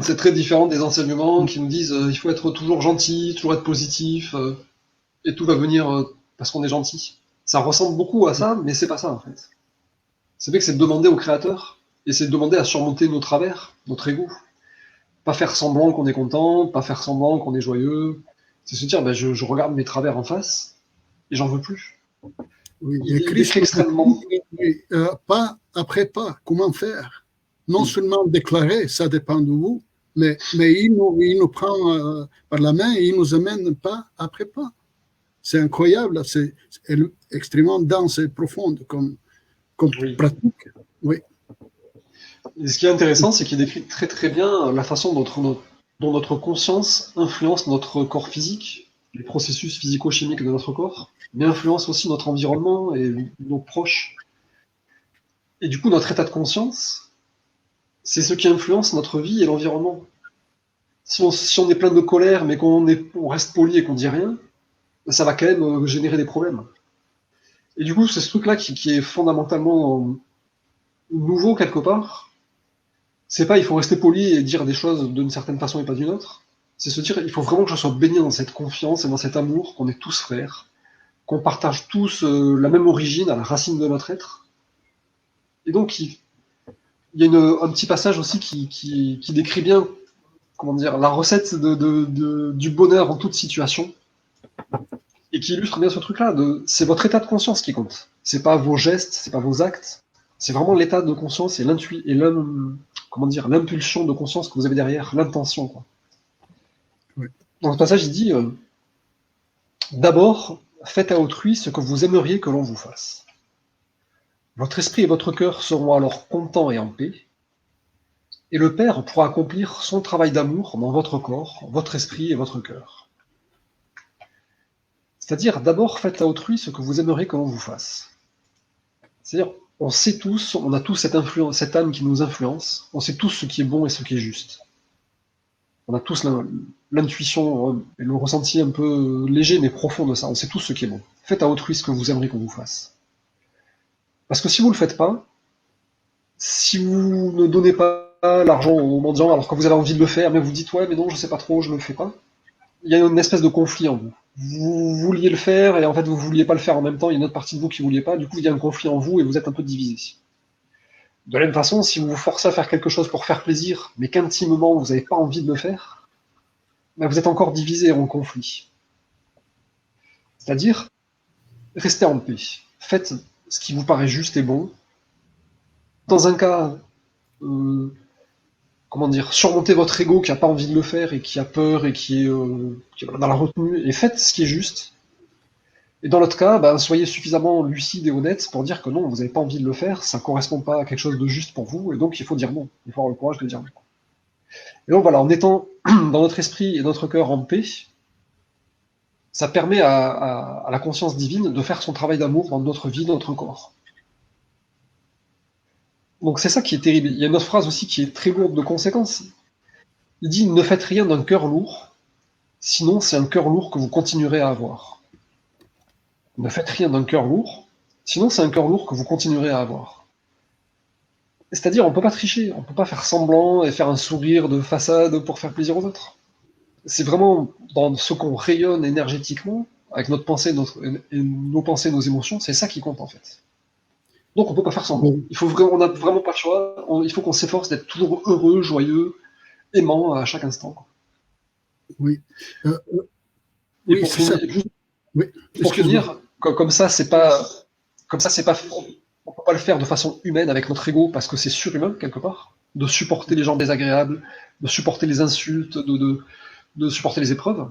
C'est très différent des enseignements qui nous disent il faut être toujours gentil, toujours être positif, et tout va venir parce qu'on est gentil. Ça ressemble beaucoup à ça, mais c'est pas ça en fait. C'est vrai que c'est de demander au Créateur, et c'est de demander à surmonter nos travers, notre ego. Pas faire semblant qu'on est content, pas faire semblant qu'on est joyeux. C'est se dire, je regarde mes travers en face et j'en veux plus. Oui, il décrit extrêmement. Pas après pas, comment faire? Non seulement déclarer, ça dépend de vous, mais il nous prend par la main et il nous amène pas après pas. C'est incroyable, c'est extrêmement dense et profonde comme pratique. Oui. Et ce qui est intéressant, c'est qu'il décrit très très bien la façon dont notre conscience influence notre corps physique, les processus physico-chimiques de notre corps, mais influence aussi notre environnement et nos proches. Et du coup, notre état de conscience, c'est ce qui influence notre vie et l'environnement. Si on est plein de colère, mais qu'on reste poli et qu'on dit rien, ça va quand même générer des problèmes. Et du coup, c'est ce truc-là qui est fondamentalement nouveau quelque part. C'est pas il faut rester poli et dire des choses d'une certaine façon et pas d'une autre. C'est se dire il faut vraiment que je sois baigné dans cette confiance et dans cet amour, qu'on est tous frères, qu'on partage tous la même origine à la racine de notre être. Et donc il y a un petit passage aussi qui décrit bien comment dire la recette du bonheur en toute situation et qui illustre bien ce truc-là. C'est votre état de conscience qui compte. C'est pas vos gestes, c'est pas vos actes. C'est vraiment l'état de conscience et l'impulsion de conscience que vous avez derrière, l'intention. Quoi. Oui. Dans ce passage, il dit d'abord, faites à autrui ce que vous aimeriez que l'on vous fasse. Votre esprit et votre cœur seront alors contents et en paix, et le Père pourra accomplir son travail d'amour dans votre corps, votre esprit et votre cœur. C'est-à-dire, d'abord, faites à autrui ce que vous aimeriez que l'on vous fasse. C'est-à-dire, on sait tous, on a tous cette âme qui nous influence, on sait tous ce qui est bon et ce qui est juste. On a tous l'intuition et le ressenti un peu léger mais profond de ça, on sait tous ce qui est bon. Faites à autrui ce que vous aimeriez qu'on vous fasse. Parce que si vous ne le faites pas, si vous ne donnez pas l'argent aux mendiants alors que vous avez envie de le faire, mais vous dites ouais mais non je sais pas trop, je ne le fais pas, il y a une espèce de conflit en vous. Vous vouliez le faire et en fait vous vouliez pas le faire en même temps, il y a une autre partie de vous qui ne vouliez pas, du coup il y a un conflit en vous et vous êtes un peu divisé. De la même façon, si vous vous forcez à faire quelque chose pour faire plaisir, mais qu'intimement vous n'avez pas envie de le faire, ben vous êtes encore divisé et en conflit. C'est-à-dire, restez en paix. Faites ce qui vous paraît juste et bon. Dans un cas, surmontez votre ego qui n'a pas envie de le faire et qui a peur et qui est dans la retenue, et faites ce qui est juste. Et dans l'autre cas, soyez suffisamment lucide et honnête pour dire que non, vous n'avez pas envie de le faire, ça ne correspond pas à quelque chose de juste pour vous, et donc il faut dire non. Il faut avoir le courage de dire non. Et donc voilà, en étant dans notre esprit et notre cœur en paix, ça permet à la conscience divine de faire son travail d'amour dans notre vie, dans notre corps. Donc c'est ça qui est terrible. Il y a une autre phrase aussi qui est très lourde de conséquences. Il dit « Ne faites rien d'un cœur lourd, sinon c'est un cœur lourd que vous continuerez à avoir. » Ne faites rien d'un cœur lourd, sinon c'est un cœur lourd que vous continuerez à avoir. C'est-à-dire, on ne peut pas tricher, on ne peut pas faire semblant et faire un sourire de façade pour faire plaisir aux autres. C'est vraiment dans ce qu'on rayonne énergétiquement, avec notre pensée, nos pensées, nos émotions, c'est ça qui compte en fait. Donc on peut pas faire semblant. Oui, On n'a vraiment pas le choix. Il faut qu'on s'efforce d'être toujours heureux, joyeux, aimant à chaque instant, quoi. oui. Euh, Et oui, c'est ça. juste Oui, pour excuse-moi. finir, comme ça, c'est pas, on peut pas le faire de façon humaine avec notre ego parce que c'est surhumain quelque part, de supporter les gens désagréables, de supporter les insultes, de supporter les épreuves.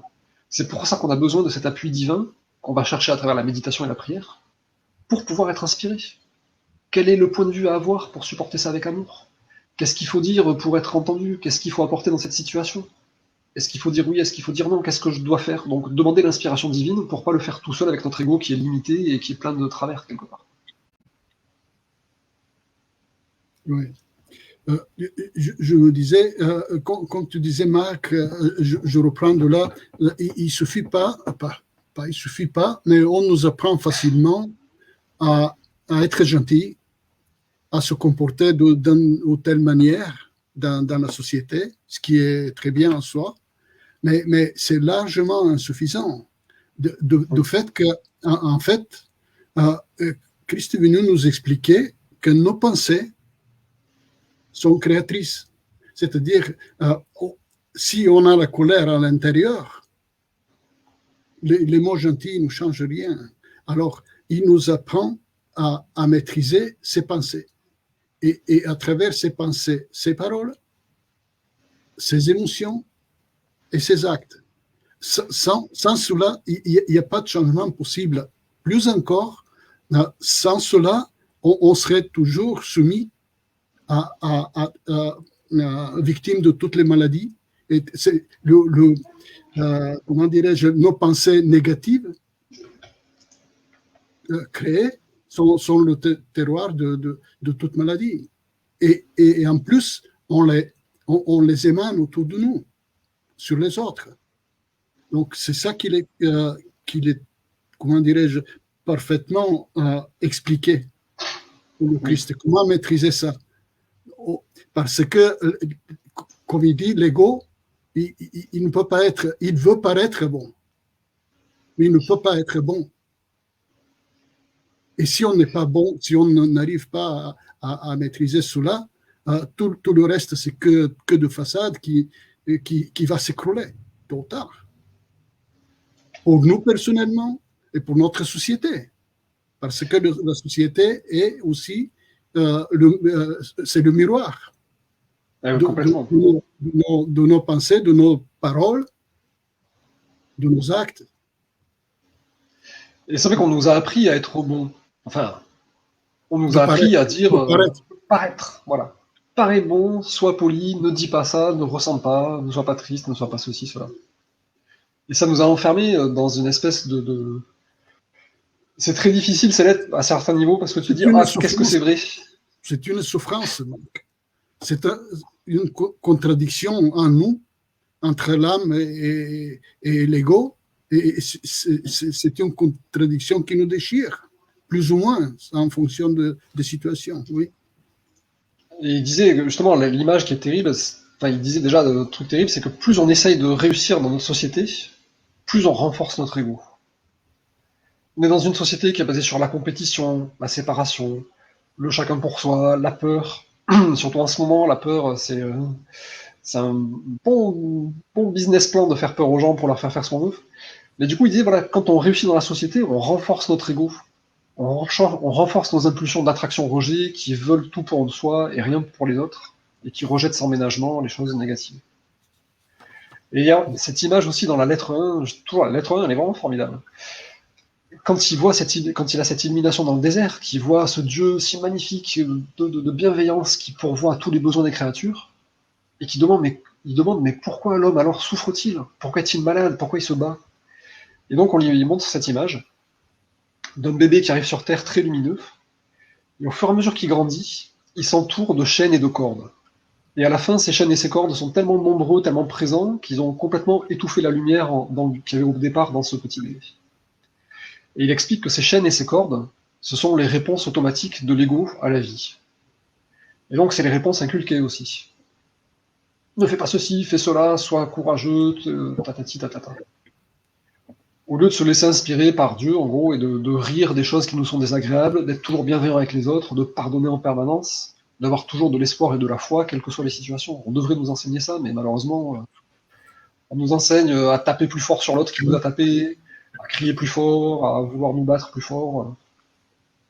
C'est pour ça qu'on a besoin de cet appui divin qu'on va chercher à travers la méditation et la prière pour pouvoir être inspiré. Quel est le point de vue à avoir pour supporter ça avec amour? Qu'est-ce qu'il faut dire pour être entendu? Qu'est-ce qu'il faut apporter dans cette situation? Est-ce qu'il faut dire oui? Est-ce qu'il faut dire non? Qu'est-ce que je dois faire? Donc demander l'inspiration divine pour pas le faire tout seul avec notre ego qui est limité et qui est plein de travers quelque part. Oui. Je me disais, quand tu disais, Marc, je reprends de là, il suffit il suffit pas, mais on nous apprend facilement à être gentil, à se comporter d'une ou telle manière dans la société, ce qui est très bien en soi, mais c'est largement insuffisant. De fait que, en fait, euh, Christ est venu nous expliquer que nos pensées sont créatrices. C'est-à-dire, si on a la colère à l'intérieur, les mots gentils ne changent rien. Alors, il nous apprend à maîtriser ses pensées. Et à travers ses pensées, ses paroles, ses émotions et ses actes. Sans cela, il n'y a pas de changement possible. Plus encore, sans cela, on serait toujours soumis victime de toutes les maladies. Et c'est comment dirais-je, nos pensées négatives créées sont le terroir de toute maladie. Et en plus, on les émane autour de nous, sur les autres. Donc, c'est ça qu'il est, comment dirais-je, parfaitement expliqué pour le Oui. Christ. Comment maîtriser ça? Parce que, comme il dit, l'ego, il ne peut pas être, il veut paraître bon, mais il ne peut pas être bon. Et si on n'est pas bon, si on n'arrive pas à maîtriser cela, tout le reste, c'est que de façade qui va s'écrouler tôt ou tard. Pour nous personnellement et pour notre société. Parce que la société est aussi, c'est le miroir Complètement. de nos pensées, de nos paroles, de nos actes. Et c'est vrai qu'on nous a appris à être bon. Enfin, on nous De a appris paraître, à dire de paraître. paraître. Voilà. Parais bon, sois poli, ne dis pas ça, ne ressens pas, ne sois pas triste, ne sois pas ceci, cela. Et ça nous a enfermés dans une espèce de... C'est très difficile, c'est l'être à certains niveaux, parce que tu te C'est dis, une ah, qu'est-ce que souffrance. c'est vrai? C'est une souffrance. C'est une contradiction en nous, entre l'âme et l'ego. Et c'est une contradiction qui nous déchire, plus ou moins, en fonction des situations. Oui. Et il disait, justement, l'image qui est terrible, enfin, il disait déjà, le truc terrible, c'est que plus on essaye de réussir dans notre société, plus on renforce notre ego. On est dans une société qui est basée sur la compétition, la séparation, le chacun pour soi, la peur. Surtout en ce moment, la peur, c'est un bon business plan de faire peur aux gens pour leur faire ce qu'on veut. Mais du coup, il disait, voilà, quand on réussit dans la société, on renforce notre ego. On renforce nos impulsions d'attraction-rejet qui veulent tout pour soi et rien pour les autres, et qui rejettent sans ménagement les choses négatives. Et il y a cette image aussi dans la lettre 1, toujours la lettre 1, elle est vraiment formidable. Quand il a cette illumination dans le désert, qu'il voit ce Dieu si magnifique de bienveillance qui pourvoit à tous les besoins des créatures, et il demande mais pourquoi l'homme alors souffre-t-il? Pourquoi est-il malade? Pourquoi il se bat? Et donc on lui montre cette image d'un bébé qui arrive sur Terre très lumineux, et au fur et à mesure qu'il grandit, il s'entoure de chaînes et de cordes. Et à la fin, ces chaînes et ces cordes sont tellement nombreux, tellement présents, qu'ils ont complètement étouffé la lumière qu'il y avait au départ dans ce petit bébé. Et il explique que ces chaînes et ces cordes, ce sont les réponses automatiques de l'ego à la vie. Et donc, c'est les réponses inculquées aussi. Ne fais pas ceci, fais cela, sois courageux, tatati tatata. Au lieu de se laisser inspirer par Dieu, en gros, et de rire des choses qui nous sont désagréables, d'être toujours bienveillant avec les autres, de pardonner en permanence, d'avoir toujours de l'espoir et de la foi, quelles que soient les situations. On devrait nous enseigner ça, mais malheureusement, on nous enseigne à taper plus fort sur l'autre qui nous a tapé, à crier plus fort, à vouloir nous battre plus fort.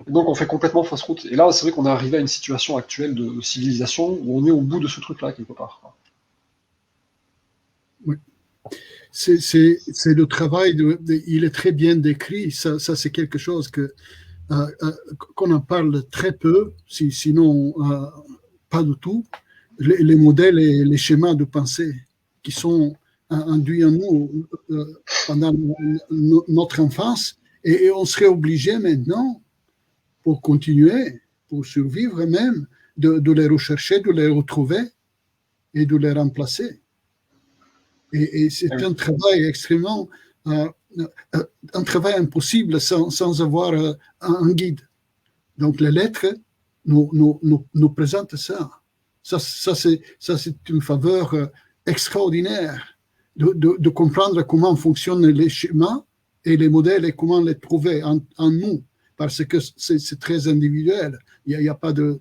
Et donc on fait complètement fausse route. Et là, c'est vrai qu'on est arrivé à une situation actuelle de civilisation où on est au bout de ce truc-là, quelque part. Oui. C'est le travail, il est très bien décrit, ça c'est quelque chose qu'on en parle très peu, sinon pas du tout, les modèles et les schémas de pensée qui sont induits en nous pendant notre enfance, et on serait obligé maintenant, pour continuer, pour survivre même, de les rechercher, de les retrouver et de les remplacer. Et c'est un travail extrêmement, un travail impossible sans avoir un guide. Donc les lettres nous présentent ça. Ça c'est une faveur extraordinaire de comprendre comment fonctionnent les schémas et les modèles et comment les trouver en nous, parce que c'est très individuel. Il n'y a pas de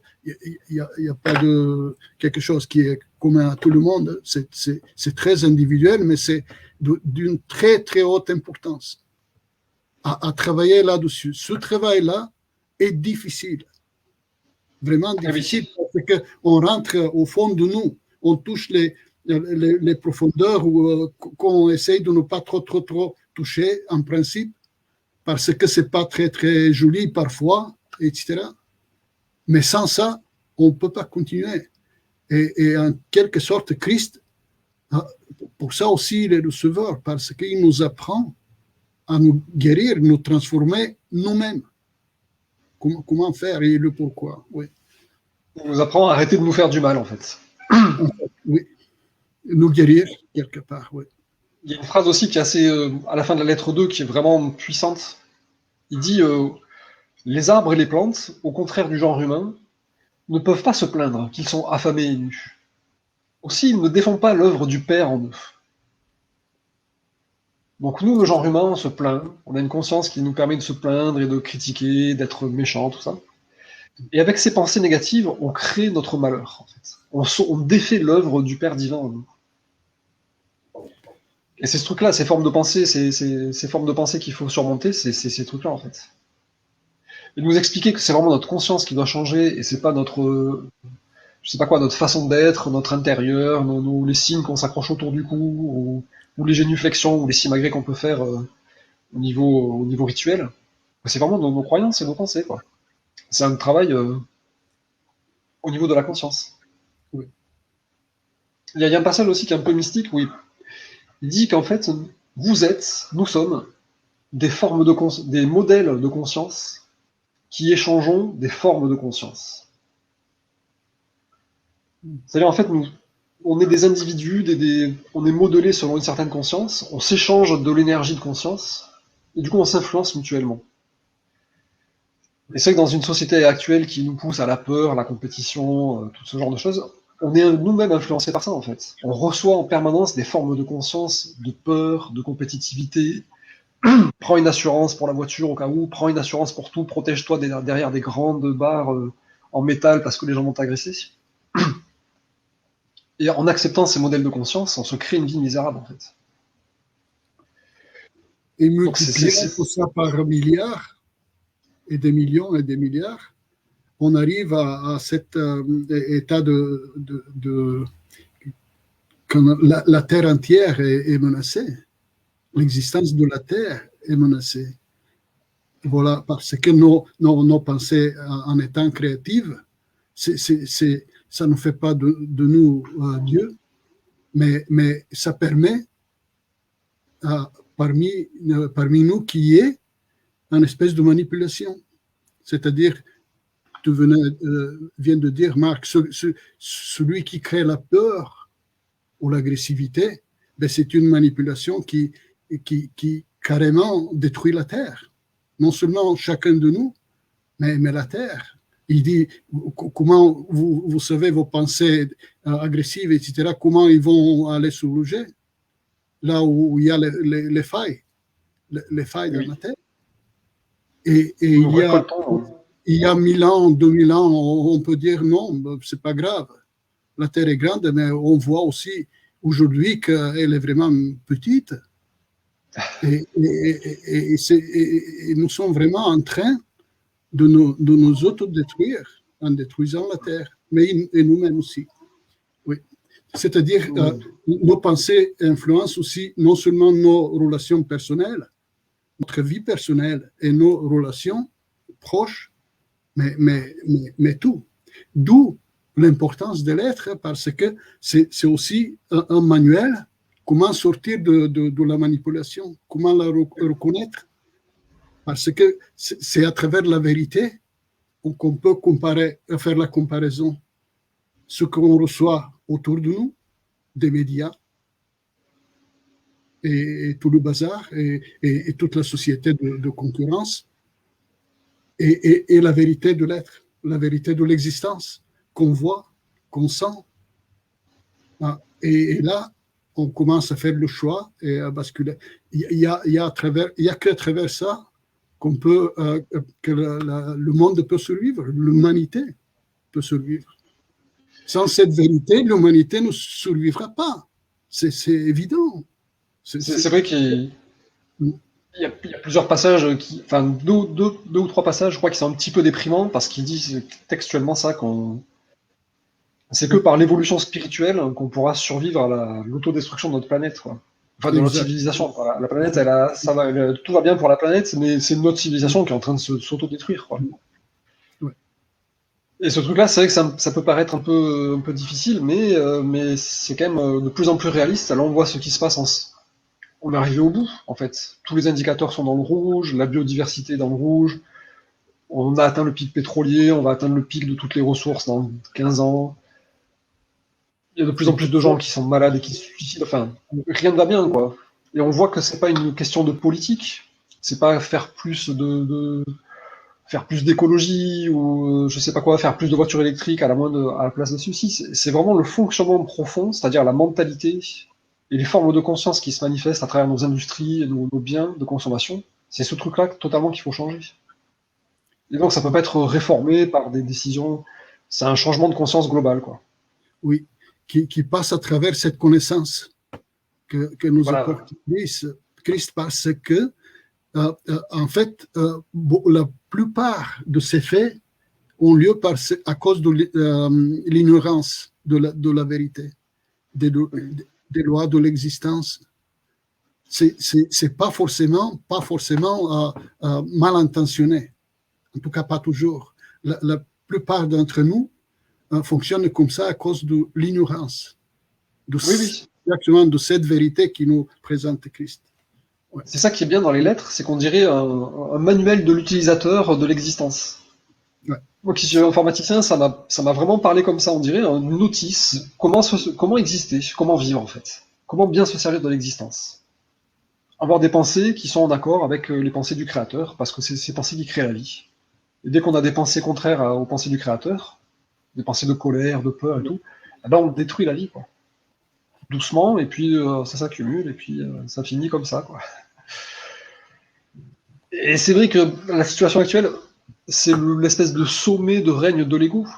quelque chose qui est commun à tout le monde. C'est très individuel, mais c'est d'une très, très haute importance. À travailler là-dessus. Ce travail-là est difficile. Vraiment difficile, parce qu'on rentre au fond de nous. On touche les profondeurs qu'on essaye de ne pas trop toucher, en principe, parce que ce n'est pas très, très joli parfois, etc. Mais sans ça, on ne peut pas continuer. Et en quelque sorte, Christ, pour ça aussi, il est le sauveur, parce qu'il nous apprend à nous guérir, nous transformer nous-mêmes. Comment faire et le pourquoi. Oui. Il nous apprend à arrêter de nous faire du mal, en fait. Oui. Nous guérir, quelque part, oui. Il y a une phrase aussi qui est assez, à la fin de la lettre 2, qui est vraiment puissante. Il dit les arbres et les plantes, au contraire du genre humain, ne peuvent pas se plaindre qu'ils sont affamés et nus. Aussi, ils ne défendent pas l'œuvre du Père en eux. Donc nous, le genre humain, on se plaint. On a une conscience qui nous permet de se plaindre et de critiquer, d'être méchant, tout ça. Et avec ces pensées négatives, on crée notre malheur, en fait. On défait l'œuvre du Père divin en nous. Et c'est ce truc-là, ces formes de pensée, ces formes de pensée qu'il faut surmonter, c'est ces trucs-là, en fait. Et nous expliquer que c'est vraiment notre conscience qui doit changer, et c'est pas notre, je sais pas quoi, notre façon d'être, notre intérieur, les signes qu'on s'accroche autour du cou, ou les génuflexions, ou les simagrées qu'on peut faire au niveau rituel. C'est vraiment nos croyances et nos pensées, quoi. C'est un travail au niveau de la conscience. Oui. Il y a un passage aussi qui est un peu mystique, où il dit qu'en fait, nous sommes des modèles de conscience qui échangeons des formes de conscience. C'est-à-dire, en fait, on est des individus, on est modelés selon une certaine conscience, on s'échange de l'énergie de conscience, et du coup, on s'influence mutuellement. Et c'est vrai que dans une société actuelle qui nous pousse à la peur, à la compétition, tout ce genre de choses, on est nous-mêmes influencés par ça, en fait. On reçoit en permanence des formes de conscience, de peur, de compétitivité. Prends une assurance pour la voiture au cas où, prends une assurance pour tout, protège-toi derrière des grandes barres en métal parce que les gens vont t'agresser. Et en acceptant ces modèles de conscience, on se crée une vie misérable, en fait. Et multiplier tout ça par milliards, et des millions et des milliards, on arrive à cet état quand la Terre entière est menacée. L'existence de la Terre est menacée. Voilà, parce que nos pensées en étant créatives, ça ne fait pas de nous Dieu, mais ça permet parmi nous qu'il y ait une espèce de manipulation. C'est-à-dire, tu viens de dire, Marc, celui qui crée la peur ou l'agressivité, ben c'est une manipulation qui carrément détruit la Terre. Non seulement chacun de nous, mais la Terre. Il dit, comment vous savez vos pensées agressives, etc., comment ils vont aller se loger là où il y a les failles. les failles dans Oui. la Terre. Et Nous récoltons. il y a 1000 ans, 2000 ans, on peut dire non, c'est pas grave. La Terre est grande, mais on voit aussi aujourd'hui qu'elle est vraiment petite. Et nous sommes vraiment en train de nous autodétruire en détruisant la Terre, mais et nous-mêmes aussi. Oui. C'est-à-dire, nos pensées influencent aussi non seulement nos relations personnelles, notre vie personnelle et nos relations proches, mais tout. D'où l'importance de l'être, parce que c'est aussi un manuel, comment sortir de la manipulation, comment la reconnaître, parce que c'est à travers la vérité qu'on peut faire la comparaison. Ce qu'on reçoit autour de nous, des médias, et tout le bazar, et toute la société de concurrence, et la vérité de l'être, la vérité de l'existence, qu'on voit, qu'on sent. Et là, on commence à faire le choix et à basculer. Il y a qu'à travers ça qu'on peut, que le monde peut survivre, l'humanité peut survivre. Sans cette vérité, l'humanité ne survivra pas. C'est évident. C'est vrai qu'il y a plusieurs passages enfin deux ou trois passages, je crois, qui sont un petit peu déprimants parce qu'ils disent textuellement ça, c'est que par l'évolution spirituelle qu'on pourra survivre à l'autodestruction de notre planète, quoi. Enfin, de notre civilisation. La planète, tout va bien pour la planète, mais c'est notre civilisation qui est en train de s'autodétruire, quoi. Ouais. Et ce truc-là, c'est vrai que ça peut paraître un peu difficile, mais c'est quand même de plus en plus réaliste. Là, on voit ce qui se passe on est arrivé au bout, en fait. Tous les indicateurs sont dans le rouge, la biodiversité est dans le rouge, on a atteint le pic pétrolier, on va atteindre le pic de toutes les ressources dans 15 ans. Il y a de plus en plus de gens qui sont malades et qui se suicident. Enfin, rien ne va bien, quoi. Et on voit que c'est pas une question de politique. C'est pas faire faire plus d'écologie ou je sais pas quoi, faire plus de voitures électriques à la place de ceci. C'est vraiment le fonctionnement profond, c'est-à-dire la mentalité et les formes de conscience qui se manifestent à travers nos industries et nos biens de consommation. C'est ce truc-là totalement qu'il faut changer. Et donc ça peut pas être réformé par des décisions. C'est un changement de conscience global, quoi. Oui, qui passe à travers cette connaissance que nous apporte Christ, parce que, en fait, la plupart de ces faits ont lieu à cause de l'ignorance de la vérité, des lois de l'existence. C'est pas forcément mal intentionné, en tout cas pas toujours. La plupart d'entre nous fonctionnent comme ça à cause de l'ignorance, exactement de cette vérité qui nous présente Christ. Ouais. C'est ça qui est bien dans les lettres, c'est qu'on dirait un manuel de l'utilisateur de l'existence. Ouais. Moi qui suis informaticien, ça m'a vraiment parlé comme ça, on dirait une notice, comment exister, comment vivre en fait, comment bien se servir de l'existence. Avoir des pensées qui sont en accord avec les pensées du créateur, parce que c'est ces pensées qui créent la vie. Et dès qu'on a des pensées contraires aux pensées du créateur, des pensées de colère, de peur et tout, ben on détruit la vie, quoi. Doucement, et puis ça s'accumule, et puis ça finit comme ça, quoi. Et c'est vrai que la situation actuelle, c'est l'espèce de sommet de règne de l'ego.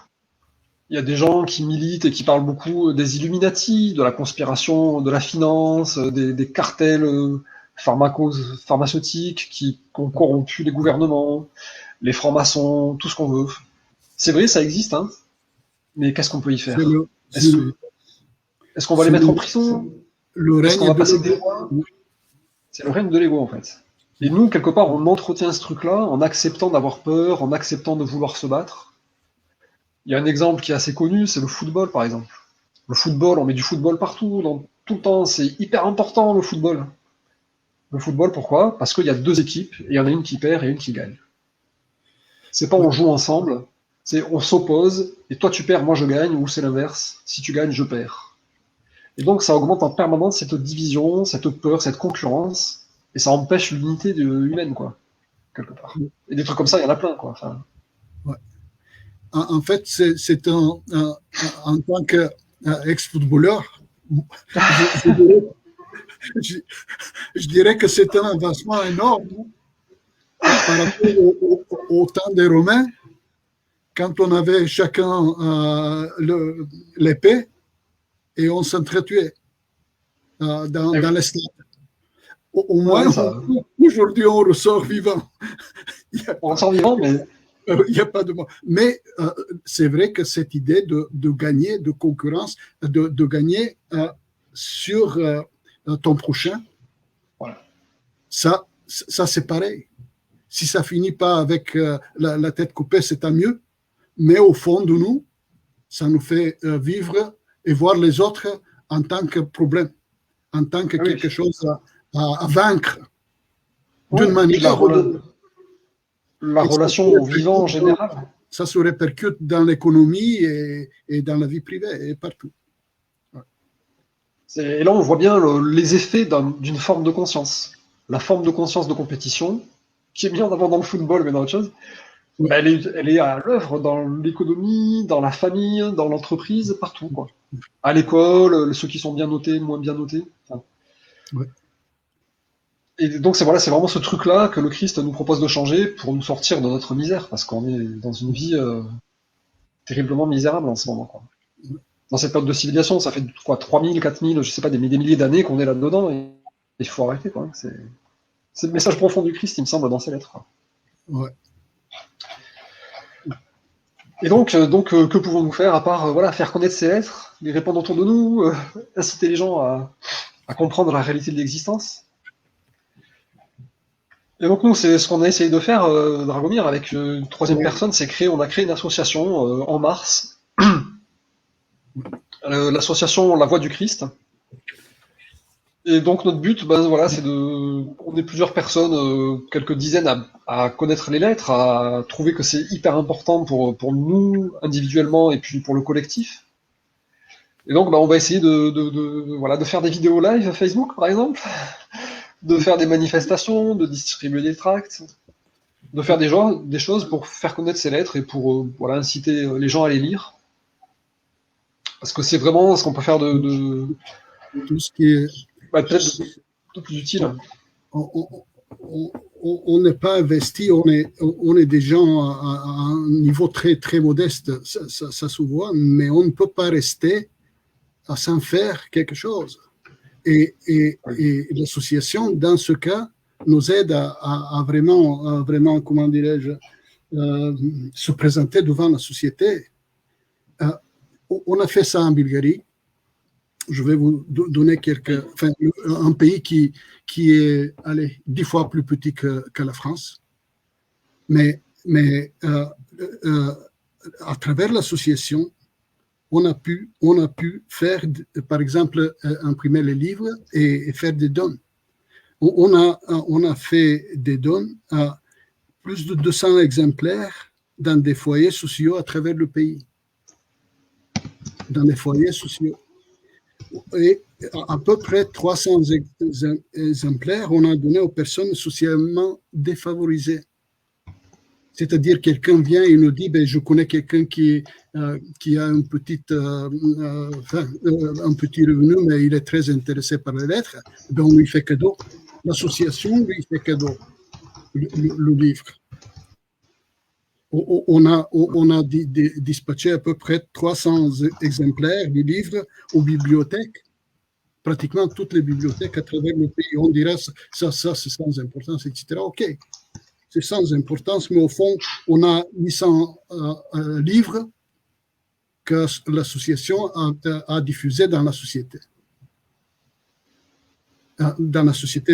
Il y a des gens qui militent et qui parlent beaucoup des Illuminati, de la conspiration, de la finance, des cartels pharmaceutiques qui ont corrompu les gouvernements, les francs-maçons, tout ce qu'on veut. C'est vrai, ça existe, hein, mais qu'est-ce qu'on peut y faire? Est-ce qu'on va les mettre en prison? Est-ce qu'on va passer des lois? C'est le règne de l'ego, en fait. Et nous, quelque part, on entretient ce truc-là en acceptant d'avoir peur, en acceptant de vouloir se battre. Il y a un exemple qui est assez connu, c'est le football, par exemple. Le football, on met du football partout, tout le temps, c'est hyper important, le football. Le football, pourquoi? Parce qu'il y a deux équipes, et il y en a une qui perd et une qui gagne. C'est pas on joue ensemble, c'est on s'oppose, et toi tu perds, moi je gagne, ou c'est l'inverse, si tu gagnes, je perds. Et donc ça augmente en permanence cette division, cette peur, cette concurrence, et ça empêche l'unité humaine, quoi, quelque part. Et des trucs comme ça, il y en a plein, quoi. Enfin... Ouais. En fait, c'est en tant qu'ex-footballeur, je, je dirais que c'est un avancement énorme par rapport au temps des Romains, quand on avait chacun l'épée et on s'entretuait dans les stades. Au moins, aujourd'hui, on ressort vivant. On ressort vivant, mais... Il n'y a pas de mot. Mais c'est vrai que cette idée de gagner, de concurrence, de gagner sur ton prochain, voilà. ça c'est pareil. Si ça finit pas avec la tête coupée, c'est tant mieux. Mais au fond de nous, ça nous fait vivre et voir les autres en tant que problème, en tant que quelque chose à vaincre d'une manière ou d'une autre. La relation au vivant en général. Ça se répercute dans l'économie et dans la vie privée et partout. Ouais. Et là, on voit bien les effets d'une forme de conscience. La forme de conscience de compétition, qui est mise en avant dans le football, mais dans autre chose, oui. Elle est à l'œuvre dans l'économie, dans la famille, dans l'entreprise, partout, quoi. À l'école, ceux qui sont bien notés, moins bien notés. Enfin. Ouais. Et donc c'est vraiment ce truc-là que le Christ nous propose de changer pour nous sortir de notre misère, parce qu'on est dans une vie terriblement misérable en ce moment, quoi. Dans cette période de civilisation, ça fait quoi, 3000, 4000, je sais pas, des milliers d'années qu'on est là-dedans, et il faut arrêter, quoi. C'est le message profond du Christ, il me semble, dans ces lettres, quoi. Ouais. Et donc que pouvons-nous faire à part faire connaître ces lettres, les répandre autour de nous, inciter les gens à comprendre la réalité de l'existence. Et donc nous, c'est ce qu'on a essayé de faire, Dragomir, avec une troisième personne, on a créé une association en mars, l'association La Voix du Christ. Et donc notre but, c'est on est plusieurs personnes, quelques dizaines à connaître les lettres, à trouver que c'est hyper important pour nous individuellement et puis pour le collectif. Et donc on va essayer de faire des vidéos live Facebook par exemple, de faire des manifestations, de distribuer des tracts, de faire des choses pour faire connaître ces lettres et pour inciter les gens à les lire. Parce que c'est vraiment ce qu'on peut faire de tout ce qui est peut-être de plus utile. On n'est pas investi, on est des gens à un niveau très, très modeste, ça se voit, mais on ne peut pas rester sans faire quelque chose. Et l'association, dans ce cas, nous aide à vraiment, comment dirais-je, se présenter devant la société. On a fait ça en Bulgarie. Je vais vous donner un pays qui est 10 fois plus petit que la France. Mais à travers l'association, on a pu faire, par exemple, imprimer les livres et faire des dons. On a fait des dons à plus de 200 exemplaires dans des foyers sociaux à travers le pays. Dans des foyers sociaux. Et à peu près 300 exemplaires, on a donné aux personnes socialement défavorisées. C'est-à-dire, quelqu'un vient et nous dit, je connais quelqu'un qui a un petit revenu, mais il est très intéressé par les lettres, on lui fait cadeau. L'association lui fait cadeau, le livre. On a dispatché à peu près 300 exemplaires du livre aux bibliothèques, pratiquement toutes les bibliothèques à travers le pays. On dira ça c'est sans importance, etc. Ok, c'est sans importance, mais au fond, on a 800 livres que l'association a diffusés dans la société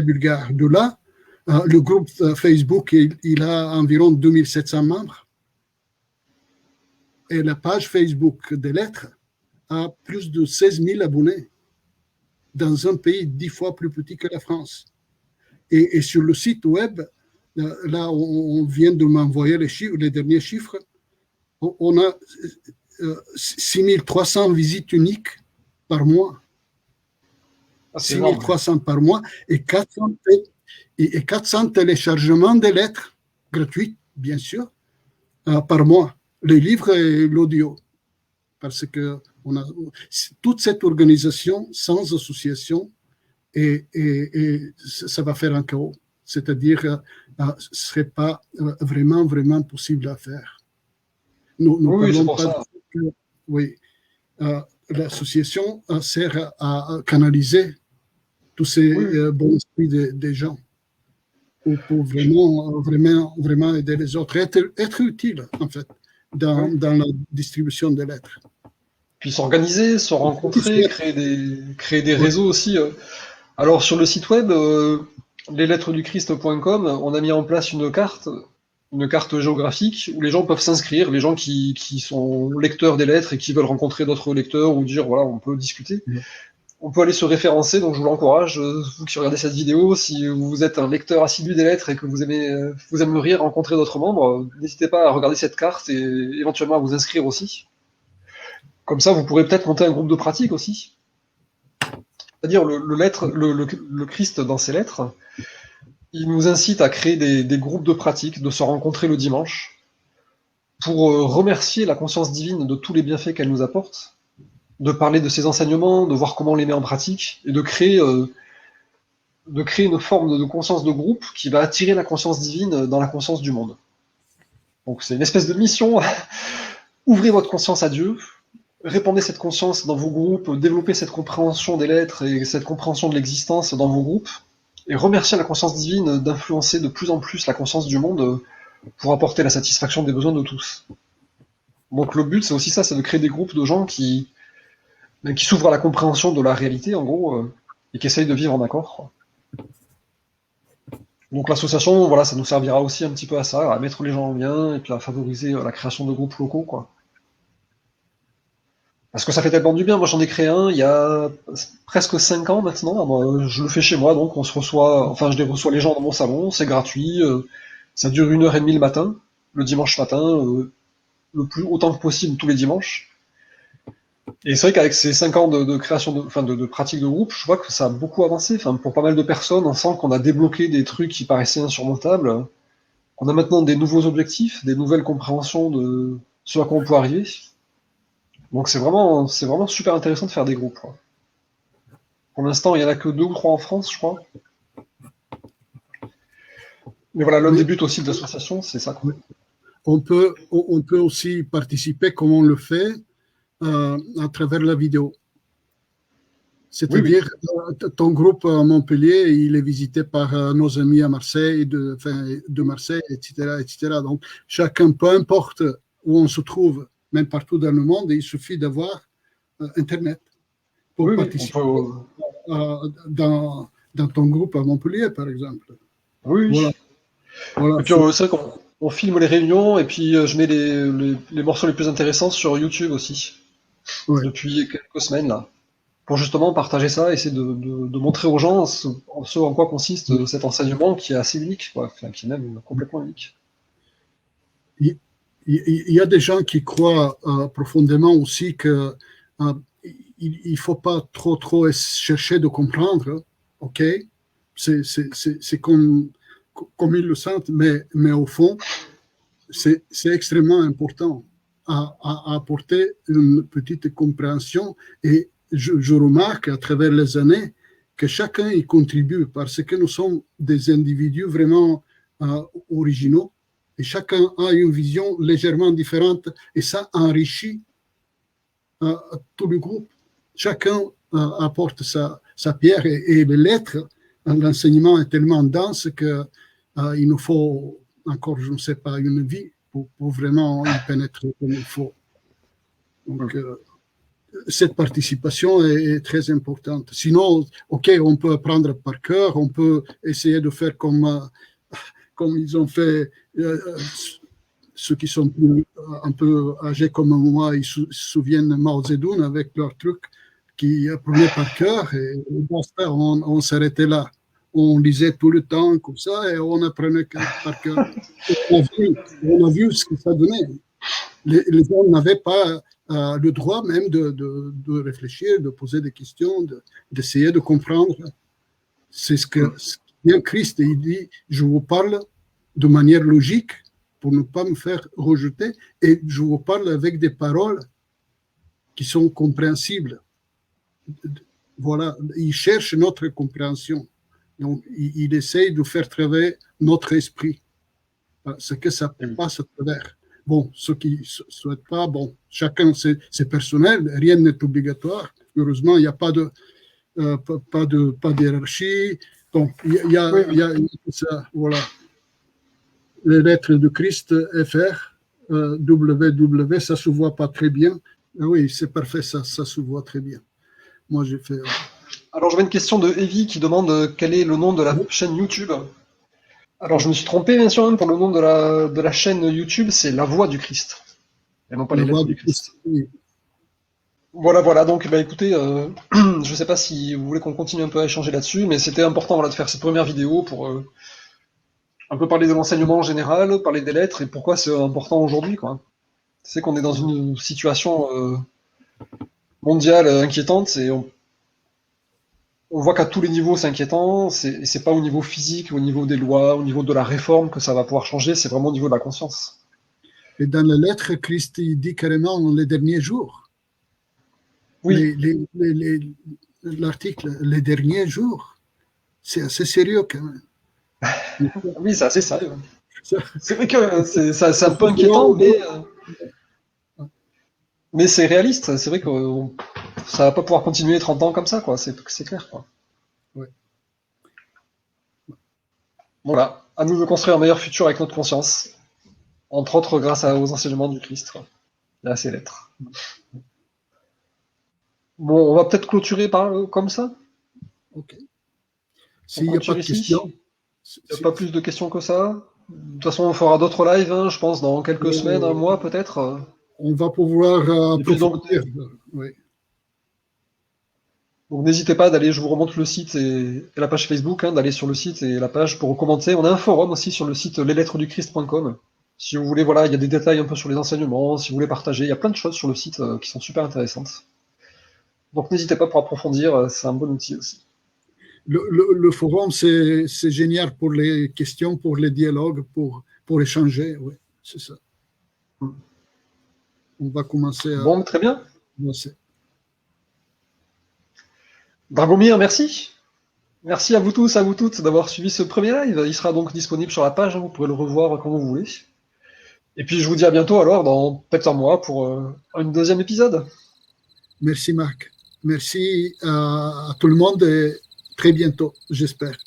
bulgare. De là, le groupe Facebook, il a environ 2700 membres. Et la page Facebook des lettres a plus de 16 000 abonnés dans un pays 10 fois plus petit que la France. Et sur le site web, là, on vient de m'envoyer les derniers chiffres, on a 6300 visites uniques par mois. 6300 par mois et 400 téléchargements de lettres gratuites, bien sûr, par mois. Les livres et l'audio. Parce que toute cette organisation, sans association, et ça va faire un chaos. C'est-à-dire, ce ne serait pas vraiment possible à faire. Nous Oui, c'est parlons pour pas ça. que, oui, l'association sert à canaliser tous ces Oui, oui. bons esprits des gens pour vraiment aider les autres, être utile, en fait, Oui. dans la distribution des lettres. Puis s'organiser, se rencontrer, créer des Ouais, réseaux aussi. Alors sur le site web, leslettresduchrist.com, on a mis en place une carte géographique où les gens peuvent s'inscrire, les gens qui sont lecteurs des lettres et qui veulent rencontrer d'autres lecteurs ou dire voilà, on peut discuter. On peut aller se référencer, donc je vous l'encourage, vous qui regardez cette vidéo, si vous êtes un lecteur assidu des lettres et que vous aimeriez rencontrer d'autres membres, n'hésitez pas à regarder cette carte et éventuellement à vous inscrire aussi. Comme ça, vous pourrez peut-être monter un groupe de pratique aussi. C'est-à-dire le Christ dans ses lettres, il nous incite à créer des groupes de pratique, de se rencontrer le dimanche, pour remercier la conscience divine de tous les bienfaits qu'elle nous apporte, de parler de ses enseignements, de voir comment on les met en pratique, et de créer une forme de conscience de groupe qui va attirer la conscience divine dans la conscience du monde. Donc c'est une espèce de mission. Ouvrez votre conscience à Dieu, répandez cette conscience dans vos groupes, développez cette compréhension des lettres et cette compréhension de l'existence dans vos groupes, et remerciez la conscience divine d'influencer de plus en plus la conscience du monde pour apporter la satisfaction des besoins de tous. Donc le but, c'est aussi ça, c'est de créer des groupes de gens qui s'ouvrent à la compréhension de la réalité, en gros, et qui essayent de vivre en accord. Donc l'association, voilà, ça nous servira aussi un petit peu à ça, à mettre les gens en lien, et puis à favoriser la création de groupes locaux, quoi. Parce que ça fait tellement du bien. Moi, j'en ai créé un il y a presque 5 ans maintenant. Moi, je le fais chez moi, donc on se reçoit, enfin, je les reçois les gens dans mon salon, c'est gratuit. Ça dure 1h30 le matin, le dimanche matin, le plus autant que possible tous les dimanches. Et c'est vrai qu'avec ces 5 ans de création, de pratique de groupe, je vois que ça a beaucoup avancé. Enfin, pour pas mal de personnes, on sent qu'on a débloqué des trucs qui paraissaient insurmontables. On a maintenant des nouveaux objectifs, des nouvelles compréhensions de ce à quoi on peut arriver. Donc c'est vraiment super intéressant de faire des groupes, quoi. Pour l'instant, il y en a que 2 ou 3 en France, je crois. Mais voilà, l'un oui, des buts aussi de l'association, c'est ça, quoi. oui. On peut aussi participer, comme on le fait, à travers la vidéo. Oui, oui. C'est-à-dire, ton groupe à Montpellier, il est visité par nos amis à Marseille, de Marseille, etc., etc. Donc, chacun, peu importe où on se trouve, même partout dans le monde, il suffit d'avoir Internet pour Oui, oui, on peut. participer dans ton groupe à Montpellier, par exemple. Oui, Voilà, oui. voilà. Et puis c'est vrai qu'on filme les réunions et puis je mets les morceaux les plus intéressants sur YouTube aussi, Ouais. depuis quelques semaines là. Pour justement partager ça, essayer de montrer aux gens ce en quoi consiste cet enseignement qui est assez unique, quoi. Enfin, qui est même complètement unique. Il, il y a des gens qui croient profondément aussi que il faut pas trop chercher de comprendre, ok? C'est comme ils le sentent, mais au fond, c'est extrêmement important à apporter une petite compréhension. Et je remarque à travers les années que chacun y contribue parce que nous sommes des individus vraiment originaux et chacun a une vision légèrement différente et ça enrichit tout le groupe. Chacun apporte sa pierre et les lettres, l'enseignement est tellement dense qu'il nous faut encore, je ne sais pas, une vie pour vraiment y pénétrer comme il faut. Donc, cette participation est très importante. Sinon, OK, on peut apprendre par cœur, on peut essayer de faire comme ils ont fait ceux qui sont un peu âgés comme moi, ils se souviennent de Mao Zedong avec leur truc qui apprenaient par cœur et on s'arrêtait là. On lisait tout le temps comme ça et on apprenait par cœur. On a vu ce que ça donnait. Les gens n'avaient pas le droit même de réfléchir, de poser des questions, d'essayer de comprendre. C'est ce que bien Christ il dit, je vous parle de manière logique pour ne pas me faire rejeter et je vous parle avec des paroles qui sont compréhensibles. voilà, il cherche notre compréhension. Donc, il essaye de faire travailler notre esprit. Ce que ça passe à travers. Bon, ceux qui ne souhaitent pas, bon, chacun, c'est personnel, rien n'est obligatoire. Heureusement, il n'y a pas d'hierarchie. Donc, il y a ça, voilà. Les lettres de Christ, FR, WW, ça ne se voit pas très bien. Ah oui, c'est parfait, ça se voit très bien. Moi, j'ai fait. Alors, j'avais une question de Evie qui demande quel est le nom de la chaîne YouTube. Alors, je me suis trompé, bien sûr, pour le nom de la chaîne YouTube, c'est La Voix du Christ. Et non pas les lettres du Christ. Oui. Voilà. Donc, bah, écoutez, je ne sais pas si vous voulez qu'on continue un peu à échanger là-dessus, mais c'était important voilà, de faire cette première vidéo pour un peu parler de l'enseignement en général, parler des lettres et pourquoi c'est important aujourd'hui, quoi. C'est qu'on est dans une situation mondiale inquiétante et on voit qu'à tous les niveaux c'est inquiétant, c'est pas au niveau physique, au niveau des lois, au niveau de la réforme que ça va pouvoir changer, c'est vraiment au niveau de la conscience. Et dans la lettre, Christ il dit carrément les derniers jours. Oui. L'article les derniers jours, c'est assez sérieux quand même. Oui, c'est assez sérieux. C'est vrai que c'est un peu inquiétant, mais c'est réaliste. C'est vrai que ça va pas pouvoir continuer 30 ans comme ça, quoi. C'est clair, quoi. Ouais. Voilà, à nous de construire un meilleur futur avec notre conscience, entre autres grâce aux enseignements du Christ et à ses lettres. Bon, on va peut-être clôturer comme ça. Ok. S'il n'y a pas de questions. Il n'y a pas plus de questions que ça. De toute façon, on fera d'autres lives, hein, je pense, dans quelques semaines, un mois peut-être. On va pouvoir approfondir. Oui. Donc n'hésitez pas d'aller, je vous remonte le site et la page Facebook, hein, d'aller sur le site et la page pour commenter. On a un forum aussi sur le site leslettresduchrist.com. Si vous voulez, voilà, il y a des détails un peu sur les enseignements, si vous voulez partager, il y a plein de choses sur le site qui sont super intéressantes. Donc n'hésitez pas pour approfondir, c'est un bon outil aussi. Le forum, c'est génial pour les questions, pour les dialogues, pour échanger, oui, c'est ça. On va commencer à... Bon, très bien. Commencer. Dragomir, merci. Merci à vous tous, à vous toutes d'avoir suivi ce premier live. Il sera donc disponible sur la page, hein, vous pourrez le revoir quand vous voulez. Et puis je vous dis à bientôt alors, dans peut-être un mois, pour un deuxième épisode. Merci Marc. Merci à tout le monde et très bientôt, j'espère.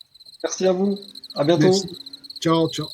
Merci à vous. À bientôt. Merci. Ciao, ciao.